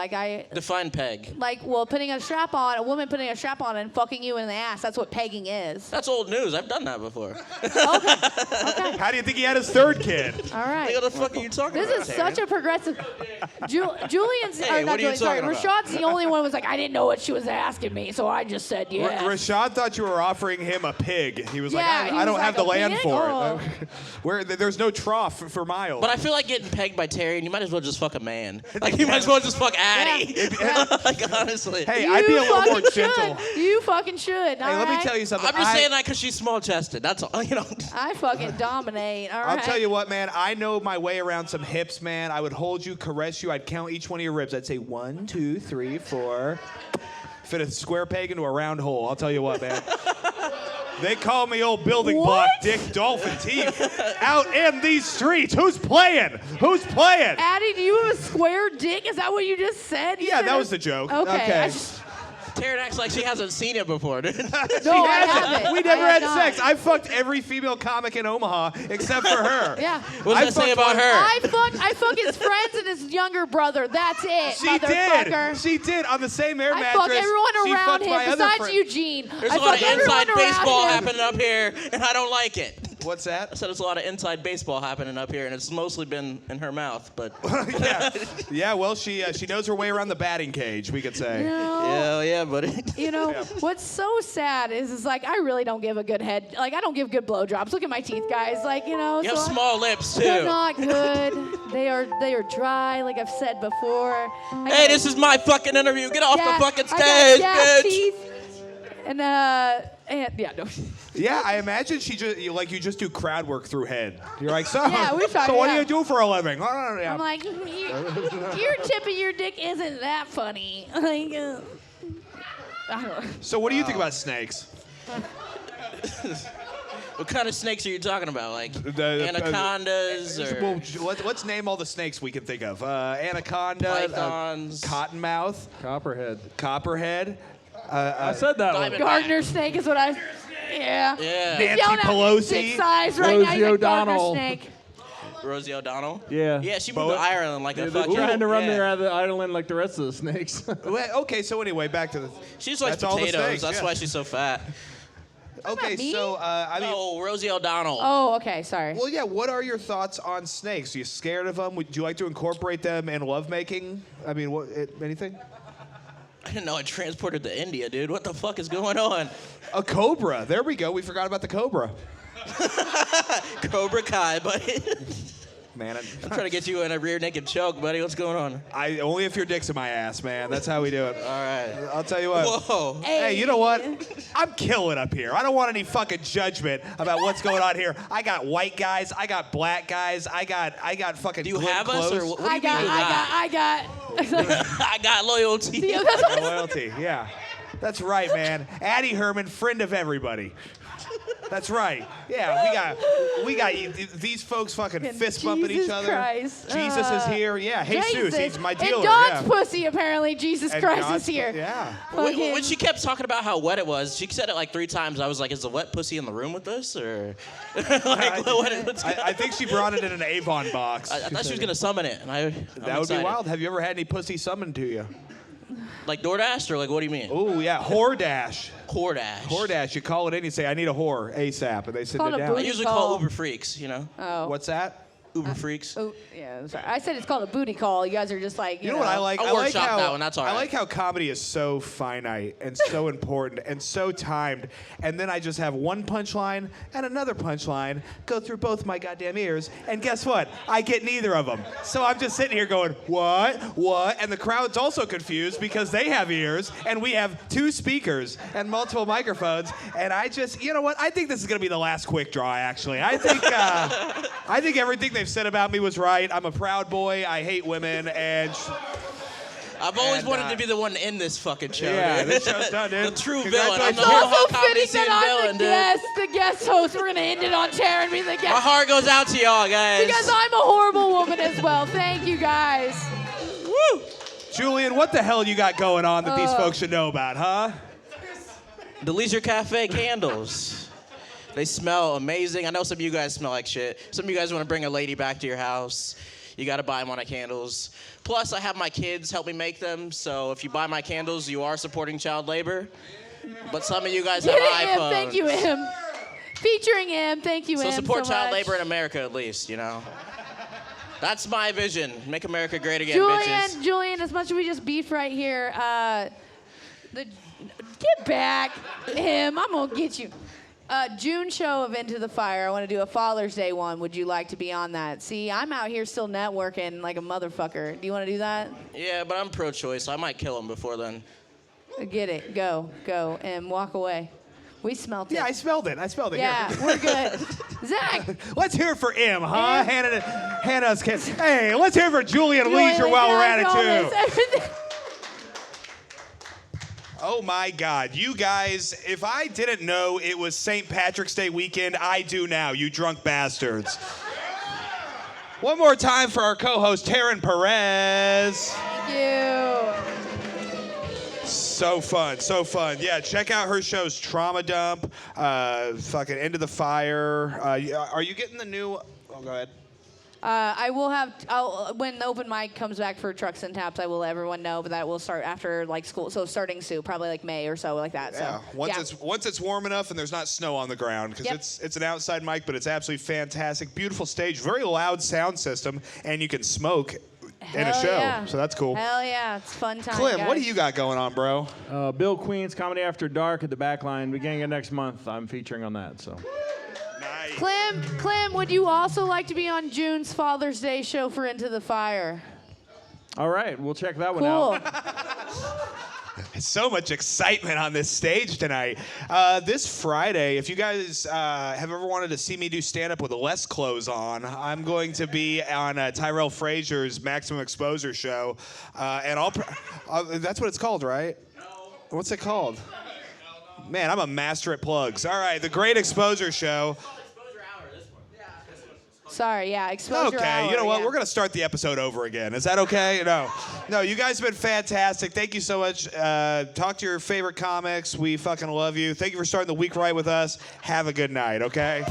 Define peg. Like, well, putting a strap on, a woman putting a strap strap-on and fucking you in the ass. That's what pegging is. That's old news. I've done that before. Okay. How do you think he had his third kid? All right. What the fuck are you talking This about? is such a progressive. Julian's, Hey, or what not are you Julian, sorry. talking about? Rashad's the only one who was like, I didn't know what she was asking me, so I just said yes. Rashad thought you were offering him a pig. He was like, Yeah, he I don't was have like, the "A land pig? for Oh." it. Where there's no trough for Miles. But I feel like getting pegged by Terry, and you might as well just fuck a man. Like, you might as well just fuck Addy. Yeah. Like, honestly. Hey, I'd be a little more fucking gentle. should. You fucking should. Hey, let me tell you something. I'm just saying that because she's small-chested. That's all, you know. I fucking dominate. All right. I'll tell you what, man. I know my way around some hips, man. I would hold you, caress you. I'd count each one of your ribs. I'd say 1, 2, 3, 4. Fit a square peg into a round hole. I'll tell you what, man. They call me old building block Dick Dolphin Teeth out in these streets. Who's playing? Who's playing? Addy, do you have a square dick? Is that what you just said? You Yeah, said that it- was the joke. Okay. Teryn acts like she hasn't seen it before, dude. No, I haven't. We never I had have not. sex. I fucked every female comic in Omaha except for her. Yeah. What does that say about her? I fuck his friends and his younger brother. That's it, She motherfucker. did. She did on the same air I mattress. fuck everyone she around fucked him my other besides friend. Eugene. There's I a lot of fuck everyone inside around baseball him. happening up here, and I don't like it. What's I that? said there's a lot of inside baseball happening up here, and it's mostly been in her mouth, but... Yeah. Well, she knows her way around the batting cage. We could say. Yeah, buddy. You know, what's so sad is like I really don't give a good head. Like I don't give good blowjobs. Look at my teeth, guys. Like you know, You have so small lips, they're too. not good. They are dry. Like I've said before. Hey, this is my fucking interview. Get off Yeah, the fucking I got stage, gap bitch. teeth. And yeah, no. Yeah, I imagine you just do crowd work through head. You're like, so. Yeah, we talk, So what do yeah. you do for a living? I'm like, your tip of your dick isn't that funny. Like, I don't know. So what do you think about snakes? What kind of snakes are you talking about? Like The- anacondas or Well, let's name all the snakes we can think of. Anaconda, pythons? cottonmouth, copperhead. I said that one. Diamond- Gardner snake is what I. Yeah. Yeah. He's Nancy yelling at me, Pelosi. Dick size right now. Rosie He's like Gardner O'Donnell. snake. Rosie O'Donnell? Yeah. Yeah, she moved to Ireland like a They're fucking... trying to run yeah. there out of the island like the rest of the snakes. Well, okay, so anyway, back to the. She's like That's all the potatoes. snakes, That's yeah. why she's so fat. Okay, me? so I mean. No, Rosie O'Donnell. Oh, okay. Sorry. Well, yeah. What are your thoughts on snakes? Are you scared of them? Would you like to incorporate them in lovemaking? I mean, anything? I didn't know I transported to India, dude. What the fuck is going on? A cobra. There we go. We forgot about the cobra. Cobra Kai, buddy. Man, I'm trying to get you in a rear naked choke, buddy. What's going on? I only if your dick's in my ass, man. That's how we do it. All right. I'll tell you what. Whoa. Hey, you know what? I'm killing up here. I don't want any fucking judgment about what's going on here. I got white guys. I got black guys. I got fucking. Do you Glenn have us, or Close. what do you mean you I got. I got loyalty. Yeah, that's what- Loyalty. Yeah, that's right, man. Addy Herman, friend of everybody. That's right. Yeah, we got these folks fucking fist bumping each Jesus other. Christ. Jesus is here. Yeah, Jesus, Jesus. he's my dealer. And God's yeah. pussy, apparently. Jesus And Christ God's- is here. Yeah. When she kept talking about how wet it was, she said it like 3 times. I was like, is the wet pussy in the room with us? Or like, what's going I think she brought it in an Avon box. I thought she was going to summon it. And I'm That would be excited. wild. Have you ever had any pussy summoned to you? Like DoorDash, or like, what do you mean? Oh, yeah. Whoredash. DoorDash. Whoredash. You call it in, you say, I need a whore ASAP. And they send Called it a down. I booty usually call. call Uber freaks, you know? Oh. What's that? Uber freaks. Oh, yeah. I'm sorry. I said it's called a booty call. You guys are just like, You know what I like? I'll I like workshop how that one, that's all I right. like how comedy is so finite and so important and so timed, and then I just have one punchline and another punchline go through both my goddamn ears, and guess what? I get neither of them. So I'm just sitting here going, what? And the crowd's also confused because they have ears and we have 2 speakers and multiple microphones, and I just, you know what? I think this is gonna be the last Quik Draw. Actually, I think everything they've said about me was right. I'm a proud boy. I hate women, and I've always And, wanted to be the one in this fucking show. yeah, dude. this show's done, dude. The true villain. I'm Congratulations. the It's Omaha also comedy fitting scene that I'm villain, the dude. guest host. We're going to end it on Teryn being the My guest. heart goes out to y'all, guys. Because I'm a horrible woman as well. Thank you, guys. Woo! Julian, what the hell you got going on that these folks should know about, huh? The Leisure Cafe candles. They smell amazing. I know some of you guys smell like shit. Some of you guys want to bring a lady back to your house. You got to buy them on candles. Plus, I have my kids help me make them. So if you buy my candles, you are supporting child labor. but some of you guys have Get it, Em. iPhones. Thank you, Em. Featuring Em. Thank you, So Em, support so child much. labor in America at least, you know. That's my vision. Make America great again, bitches. Julian, as much as we just beef right here, get back, Em. I'm gonna get you. June show of Into the Fire. I want to do a Father's Day one. Would you like to be on that? See, I'm out here still networking like a motherfucker. Do you want to do that? Yeah, but I'm pro-choice, so I might kill him before then. Get it. Go, and walk away. We smelt it. Yeah, I smelled it. Yeah, Here. we're good. Zach. Let's hear it for Em, huh? Em. Hannah's kids. Hey, let's hear it for Julian Leisure while we're at it, too. Everything. Oh my God, you guys, if I didn't know it was St. Patrick's Day weekend, I do now, you drunk bastards. One more time for our co-host, Teryn Perez. Thank you. So fun. Yeah, check out her shows, Trauma Dump, fucking Into the Fire. Are you getting the new, oh, go ahead. I will when the open mic comes back for Trucks and Taps, I will let everyone know, but that will start after like school. So starting soon, probably like May or so, like that. Yeah, So, once it's warm enough and there's not snow on the ground, because it's an outside mic, but it's absolutely fantastic. Beautiful stage, very loud sound system, and you can smoke in a show. Yeah. So that's cool. Hell yeah, it's fun time. Clem, what do guys. you got going on, bro? Bill Queen's Comedy After Dark at the Backline, beginning of next month. I'm featuring on that, so. Clem, would you also like to be on June's Father's Day show for Into the Fire? All right, we'll check that one Cool. out. So much excitement on this stage tonight. This Friday, if you guys have ever wanted to see me do stand-up with less clothes on, I'm going to be on Tyrell Frazier's Maximum Exposure show. And that's what it's called, right? No. What's it called? Man, I'm a master at plugs. All right, the Great Exposure Show. Sorry, yeah, exposure Okay, hour, you know what? yeah. We're going to start the episode over again. Is that okay? No, you guys have been fantastic. Thank you so much. Talk to your favorite comics. We fucking love you. Thank you for starting the week right with us. Have a good night, okay?